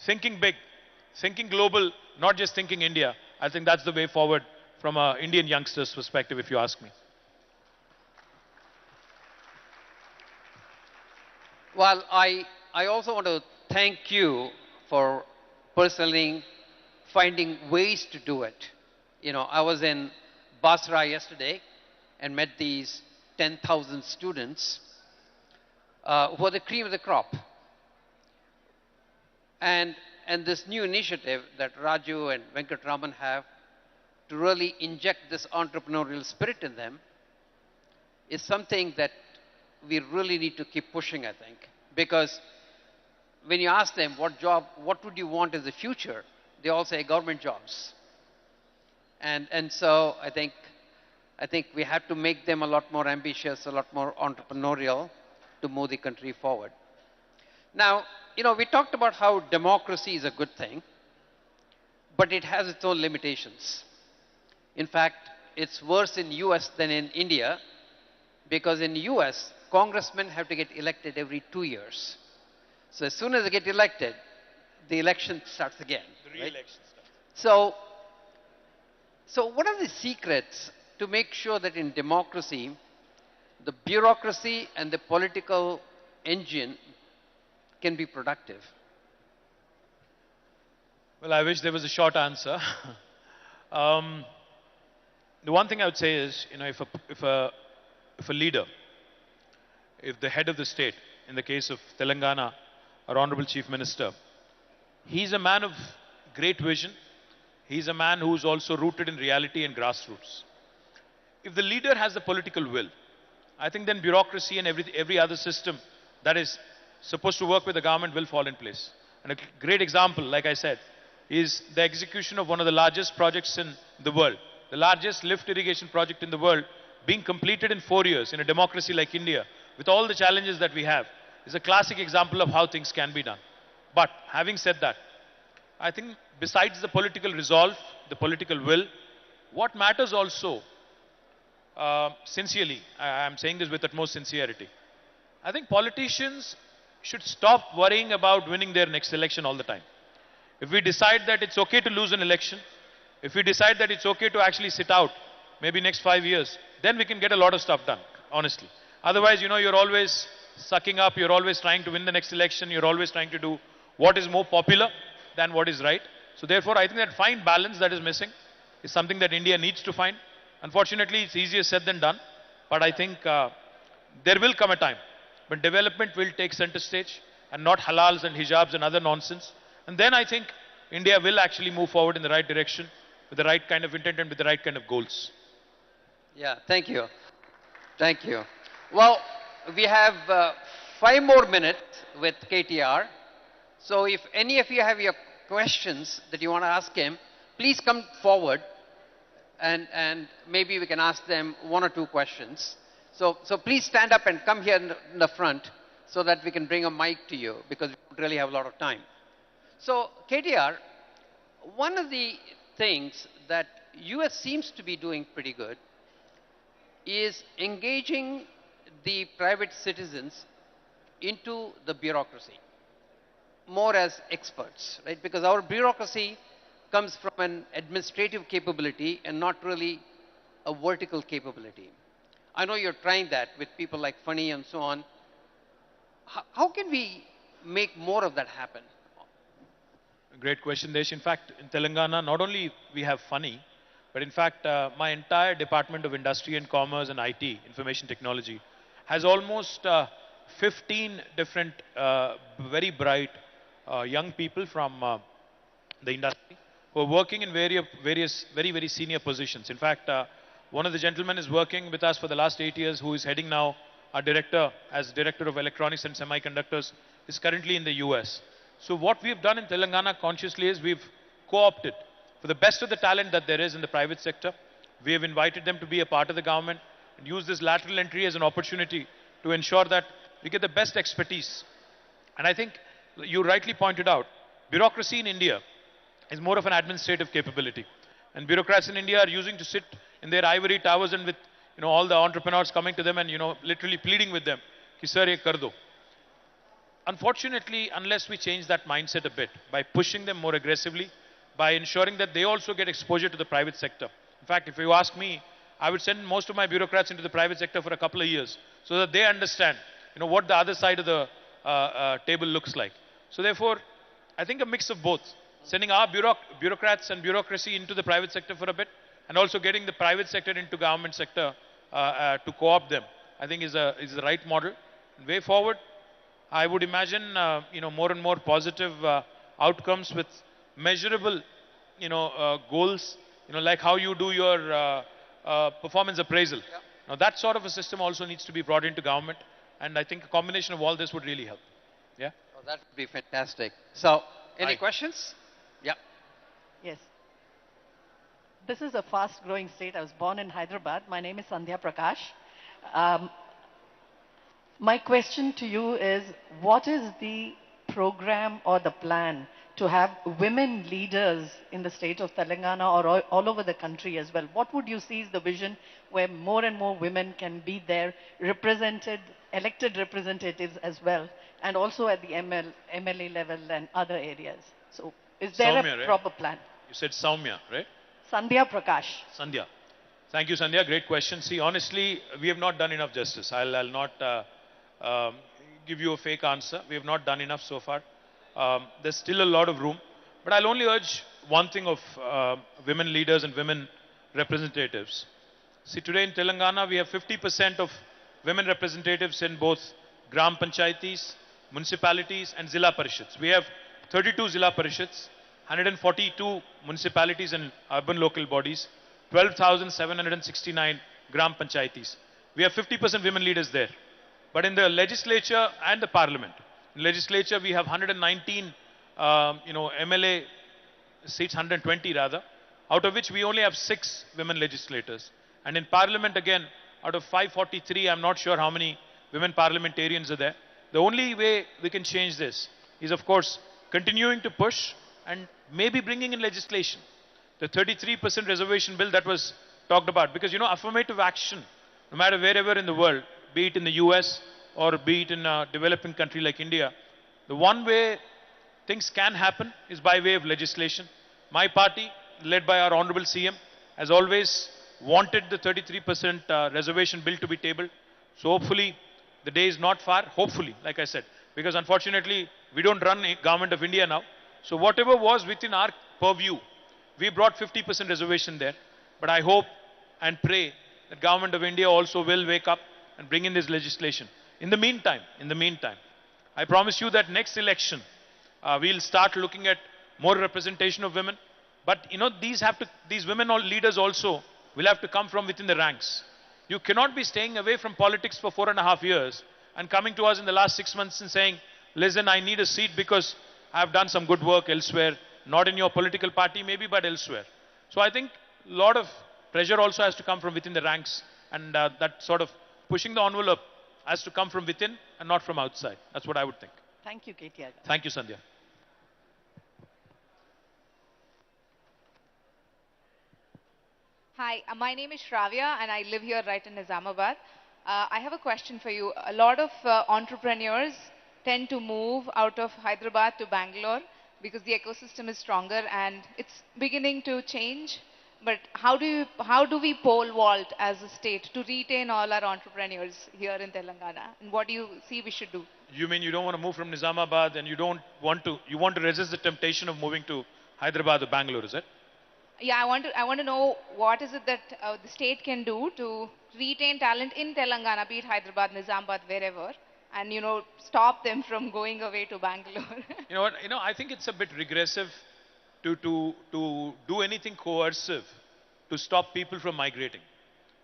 G: thinking big, thinking global, not just thinking India, I think that's the way forward from an Indian youngster's perspective, if you ask me.
H: Well, I also want to thank you for personally finding ways to do it. I was in Basra yesterday and met these 10,000 students who are the cream of the crop. And this new initiative that Raju and Venkatraman have to really inject this entrepreneurial spirit in them is something that we really need to keep pushing, I think. Because when you ask them what would you want as the future, they all say government jobs. And so I think we have to make them a lot more ambitious, a lot more entrepreneurial to move the country forward. Now, we talked about how democracy is a good thing, but it has its own limitations. In fact, it's worse in US than in India, because in US, congressmen have to get elected every 2 years. So as soon as they get elected, the election starts again.
G: The re-election starts.
H: So what are the secrets to make sure that in democracy, the bureaucracy and the political engine can be productive?
G: Well, I wish there was a short answer. The one thing I would say is, if a leader if the head of the state, in the case of Telangana, our Honorable Chief Minister, he's a man of great vision. He's a man who's also rooted in reality and grassroots. If the leader has the political will, I think then bureaucracy and every other system that is supposed to work with the government will fall in place. And a great example, like I said, is the execution of one of the largest projects in the world, the largest lift irrigation project in the world, being completed in 4 years in a democracy like India, with all the challenges that we have, is a classic example of how things can be done. But having said that, I think besides the political resolve, the political will, what matters also, sincerely, I'm saying this with utmost sincerity, I think politicians should stop worrying about winning their next election all the time. If we decide that it's okay to lose an election, if we decide that it's okay to actually sit out, maybe next 5 years, then we can get a lot of stuff done, honestly. Otherwise, you're always sucking up, you're always trying to win the next election, you're always trying to do what is more popular than what is right. So therefore, I think that fine balance that is missing is something that India needs to find. Unfortunately, it's easier said than done, but I think there will come a time when development will take center stage and not halals and hijabs and other nonsense. And then I think India will actually move forward in the right direction with the right kind of intent and with the right kind of goals.
H: Yeah, thank you. Thank you. Well, we have 5 more minutes with KTR. So if any of you have your questions that you want to ask him, please come forward and maybe we can ask them 1 or 2 questions. So please stand up and come here in the front so that we can bring a mic to you because we don't really have a lot of time. So KTR, one of the things that US seems to be doing pretty good is engaging the private citizens into the bureaucracy, more as experts, right? Because our bureaucracy comes from an administrative capability and not really a vertical capability. I know you're trying that with people like Funny and so on. How can we make more of that happen?
G: Great question, Desh. In fact, in Telangana, not only we have Funny, but in fact, my entire Department of Industry and Commerce and IT, Information Technology, has almost 15 different very bright young people from the industry who are working in various very senior positions. In fact, one of the gentlemen is working with us for the last 8 years, who is heading now our director as Director of Electronics and Semiconductors, is currently in the US. So what we've done in Telangana consciously is we've co-opted for the best of the talent that there is in the private sector. We have invited them to be a part of the government and use this lateral entry as an opportunity to ensure that we get the best expertise. And I think you rightly pointed out, bureaucracy in India is more of an administrative capability. And bureaucrats in India are using to sit in their ivory towers and with all the entrepreneurs coming to them and literally pleading with them, ki sir ye kar do. Unfortunately, unless we change that mindset a bit by pushing them more aggressively, by ensuring that they also get exposure to the private sector. In fact, if you ask me, I would send most of my bureaucrats into the private sector for a couple of years so that they understand what the other side of the table looks like. So therefore, I think a mix of both, sending our bureaucrats and bureaucracy into the private sector for a bit and also getting the private sector into government sector to co-opt them, I think is the right model. And way forward, I would imagine more and more positive outcomes with measurable goals, like how you do your performance appraisal. Yeah. Now that sort of a system also needs to be brought into government, and I think a combination of all this would really help. Yeah.
H: Oh, that would be fantastic. So, any questions? Yeah.
I: Yes. This is a fast-growing state. I was born in Hyderabad. My name is Sandhya Prakash. My question to you is, what is the program or the plan to have women leaders in the state of Telangana or all over the country as well? What would you see is the vision where more and more women can be there, represented, elected representatives as well, and also at the MLA level and other areas? So is there
G: Soumya,
I: a proper plan?
G: You said Soumya, right?
I: Sandhya Prakash.
G: Sandhya. Thank you, Sandhya. Great question. See, honestly, we have not done enough justice. I'll not give you a fake answer. We have not done enough so far. There's still a lot of room. But I'll only urge one thing of women leaders and women representatives. See, today in Telangana, we have 50% of women representatives in both Gram Panchayatis, municipalities and Zilla Parishads. We have 32 Zilla Parishads, 142 municipalities and urban local bodies, 12,769 Gram Panchayatis. We have 50% women leaders there. But in the legislature and the parliament, in legislature we have 119 MLA seats, 120 rather, out of which we only have 6 women legislators. And in parliament again, out of 543, I'm not sure how many women parliamentarians are there. The only way we can change this is, of course, continuing to push and maybe bringing in legislation. The 33% reservation bill that was talked about, because affirmative action, no matter wherever in the world, be it in the US or be it in a developing country like India, the one way things can happen is by way of legislation. My party, led by our Honorable CM, has always wanted the 33% reservation bill to be tabled. So hopefully, the day is not far, hopefully, like I said, because unfortunately, we don't run a government of India now. So whatever was within our purview, we brought 50% reservation there. But I hope and pray that government of India also will wake up and bring in this legislation. In the meantime, I promise you that next election, we'll start looking at more representation of women. But these women leaders also will have to come from within the ranks. You cannot be staying away from politics for 4.5 years and coming to us in the last 6 months and saying, listen, I need a seat because I've done some good work elsewhere, not in your political party maybe, but elsewhere. So I think a lot of pressure also has to come from within the ranks, and that sort of pushing the envelope has to come from within and not from outside. That's what I would think.
I: Thank you, KTR.
G: Thank you, Sandhya.
J: Hi, my name is Shravya and I live here right in Nizamabad. I have a question for you. A lot of entrepreneurs tend to move out of Hyderabad to Bangalore because the ecosystem is stronger and it's beginning to change. But how do we pole vault as a state to retain all our entrepreneurs here in Telangana? And what do you see we should do?
G: You mean you don't want to move from Nizamabad and you want to resist the temptation of moving to Hyderabad or Bangalore, is it?
J: Yeah, I want to know what is it that the state can do to retain talent in Telangana, be it Hyderabad, Nizamabad, wherever, and stop them from going away to Bangalore.
G: You know what? I think it's a bit regressive to do anything coercive to stop people from migrating.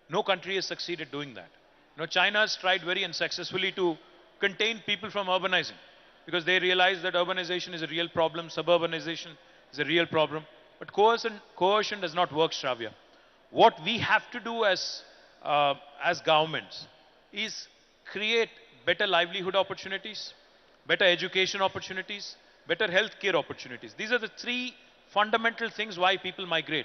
G: No country has succeeded doing that. China has tried very unsuccessfully to contain people from urbanizing because they realize that urbanization is a real problem, suburbanization is a real problem. But coercion does not work, Shravya. What we have to do as governments is create better livelihood opportunities, better education opportunities, better healthcare opportunities. These are the 3 fundamental things why people migrate.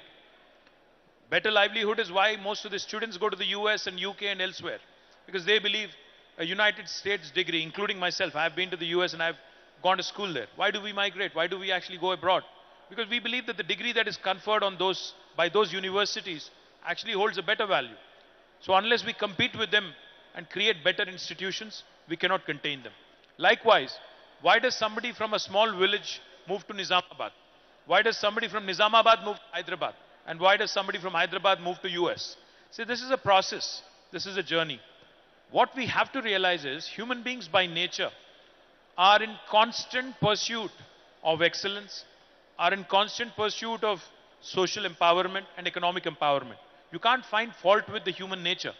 G: Better livelihood is why most of the students go to the US and UK and elsewhere, because they believe a United States degree, including myself, I have been to the US and I've gone to school there. Why do we migrate? Why do we actually go abroad? Because we believe that the degree that is conferred on by those universities actually holds a better value. So unless we compete with them and create better institutions, we cannot contain them. Likewise, why does somebody from a small village move to Nizamabad? Why does somebody from Nizamabad move to Hyderabad? And why does somebody from Hyderabad move to US? See, this is a process. This is a journey. What we have to realize is human beings by nature are in constant pursuit of excellence, are in constant pursuit of social empowerment and economic empowerment. You can't find fault with the human nature.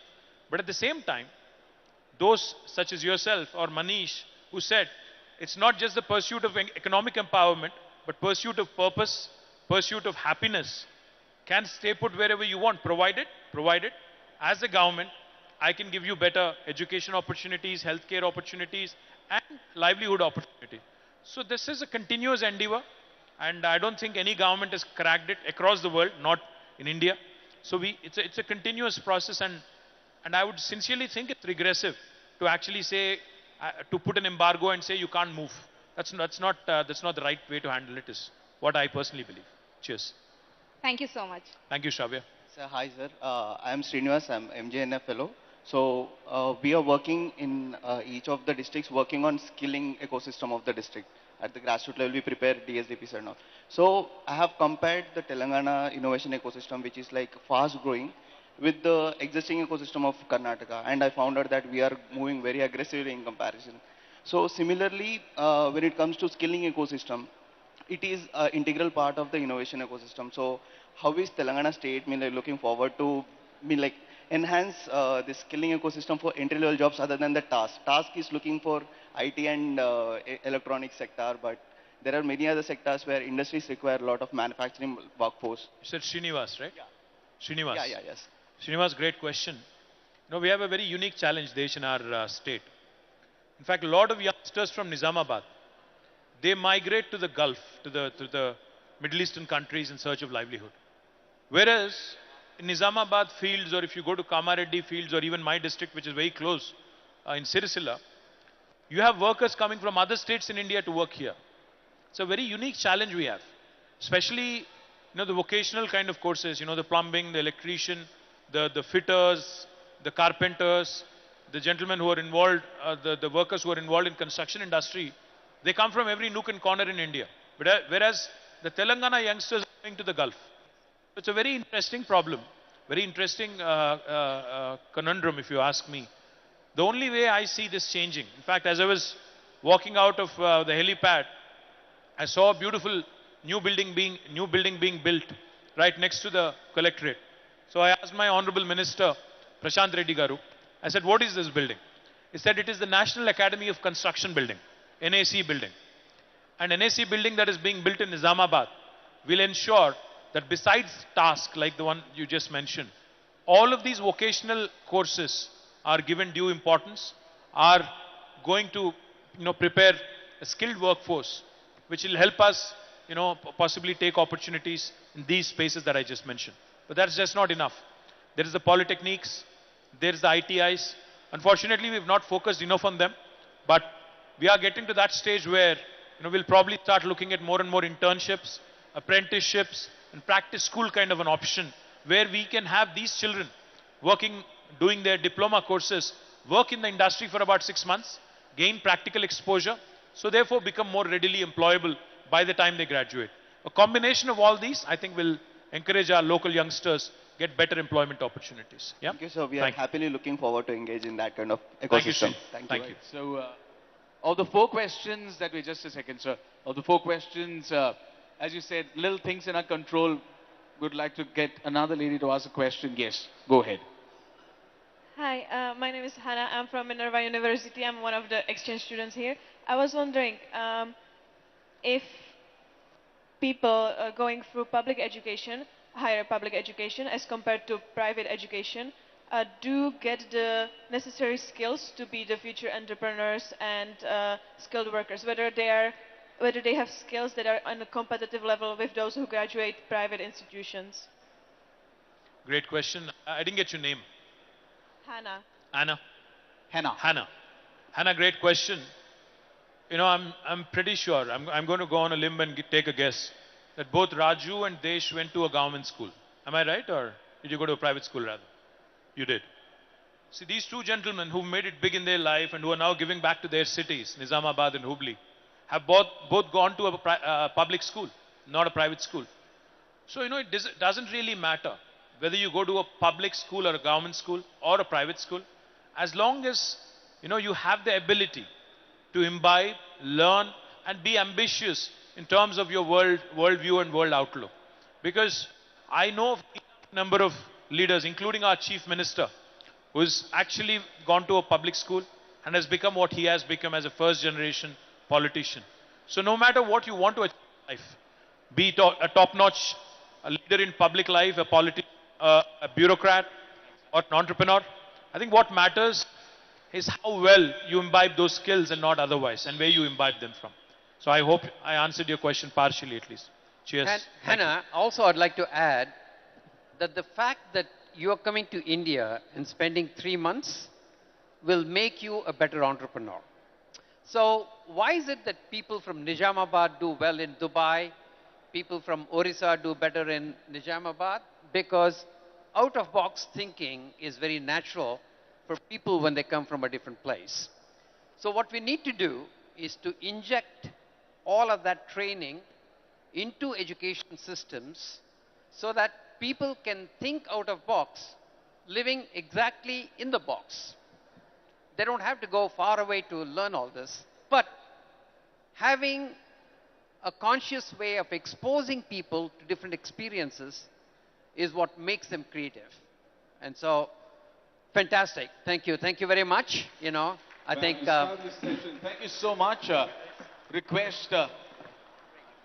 G: But at the same time, those such as yourself or Manish who said, it's not just the pursuit of economic empowerment, but pursuit of purpose, pursuit of happiness can stay put wherever you want, provided as a government, I can give you better education opportunities, healthcare opportunities, and livelihood opportunity. So this is a continuous endeavor. And I don't think any government has cracked it across the world, not in India. So it's a continuous process, and I would sincerely think it's regressive to actually say, to put an embargo and say you can't move. That's not the right way to handle it, is what I personally believe. Cheers.
J: Thank you so much.
G: Thank you, Shravya.
K: Sir, hi sir. I am Srinivas. I am MJNF fellow. So we are working in each of the districts, working on skilling ecosystem of the district. At the grassroots level, we prepare DSDPs and all. So I have compared the Telangana innovation ecosystem, which is like fast growing, with the existing ecosystem of Karnataka, and I found out that we are moving very aggressively in comparison. So similarly, when it comes to skilling ecosystem, it is an integral part of the innovation ecosystem. So how is Telangana state looking forward to like enhance the skilling ecosystem for entry-level jobs other than the task? Task is looking for IT and electronic sector, but there are many other sectors where industries require a lot of manufacturing workforce.
G: You said Srinivas, right? Srinivas.
K: Yes.
G: Srinivas, great question. We have a very unique challenge, Desh, in our state. In fact, a lot of youngsters from Nizamabad, they migrate to the Gulf, to the Middle Eastern countries in search of livelihood. Whereas in Nizamabad fields, or if you go to Kamareddy fields, or even my district, which is very close, in Sirisila, you have workers coming from other states in India to work here. It's a very unique challenge we have, especially the vocational kind of courses, the plumbing, the electrician, the fitters, the carpenters, the gentlemen who are involved, the workers who are involved in construction industry. They come from every nook and corner in India. Whereas the Telangana youngsters are going to the Gulf. It's a very interesting problem, very interesting conundrum, if you ask me. The only way I see this changing, in fact, as I was walking out of the helipad, I saw a beautiful new building being built right next to the collectorate. So I asked my Honorable Minister, Prashant Reddy Garu, I said, what is this building? He said, it is the National Academy of Construction building, NAC building. And NAC building that is being built in Nizamabad will ensure that besides tasks like the one you just mentioned, all of these vocational courses are given due importance, are going to prepare a skilled workforce, which will help us possibly take opportunities in these spaces that I just mentioned. But that's just not enough. There is the polytechniques, there is the ITIs. Unfortunately, we have not focused enough on them, but we are getting to that stage where we'll probably start looking at more and more internships, apprenticeships, and practice school kind of an option, where we can have these children working, doing their diploma courses, work in the industry for about 6 months, gain practical exposure, so therefore become more readily employable by the time they graduate. A combination of all these, I think, will encourage our local youngsters get better employment opportunities. Yeah?
K: Thank you, sir. We are happily looking forward to engage in that kind of ecosystem.
G: Thank you.
L: So, of the 4 questions that we, just a second, sir, of the 4 questions, as you said, little things in our control, would like to get another lady to ask a question. Yes, go ahead.
M: Hi, my name is Hannah. I'm from Minerva University. I'm one of the exchange students here. I was wondering if people going through public education, higher public education, as compared to private education, do get the necessary skills to be the future entrepreneurs and skilled workers, whether they have skills that are on a competitive level with those who graduate private institutions.
G: Great question. I didn't get your name.
M: Hannah.
G: Anna.
L: Hannah.
G: Hannah, great question. I'm pretty sure, I'm going to go on a limb and take a guess, that both Raju and Desh went to a government school. Am I right, or did you go to a private school rather? You did. See, these 2 gentlemen who made it big in their life and who are now giving back to their cities, Nizamabad and Hubli, have both gone to a public school, not a private school. So, it doesn't really matter whether you go to a public school or a government school or a private school, as long as, you have the ability to imbibe, learn, and be ambitious in terms of your worldview and world outlook. Because I know of a number of leaders, including our Chief Minister, who's actually gone to a public school and has become what he has become as a first-generation politician. So no matter what you want to achieve in life, be it a top-notch leader in public life, a politician, a bureaucrat, or an entrepreneur, I think what matters is how well you imbibe those skills and not otherwise, and where you imbibe them from. So I hope I answered your question partially at least. Cheers.
H: Hannah, also I'd like to add that the fact that you are coming to India and spending 3 months will make you a better entrepreneur. So why is it that people from Nizamabad do well in Dubai, people from Orissa do better in Nizamabad? Because out-of-box thinking is very natural for people when they come from a different place. So what we need to do is to inject all of that training into education systems so that people can think out of box living exactly in the box. They don't have to go far away to learn all this. But having a conscious way of exposing people to different experiences is what makes them creative. And so, fantastic. Thank you. Thank you very much. You know, I think.
L: Thank you so much. Request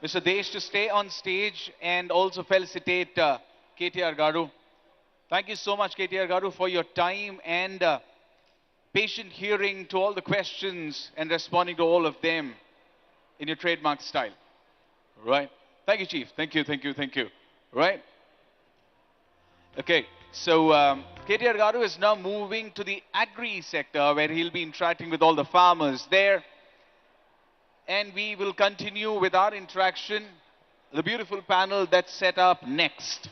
L: Mr. Desh to stay on stage and also felicitate KTR Garu. Thank you so much, KTR Garu, for your time and patient hearing to all the questions and responding to all of them in your trademark style. Right. Thank you, Chief. Thank you, thank you, thank you. Right. Okay. So KTR Garu is now moving to the agri sector where he'll be interacting with all the farmers there. And we will continue with our interaction, the beautiful panel that's set up next.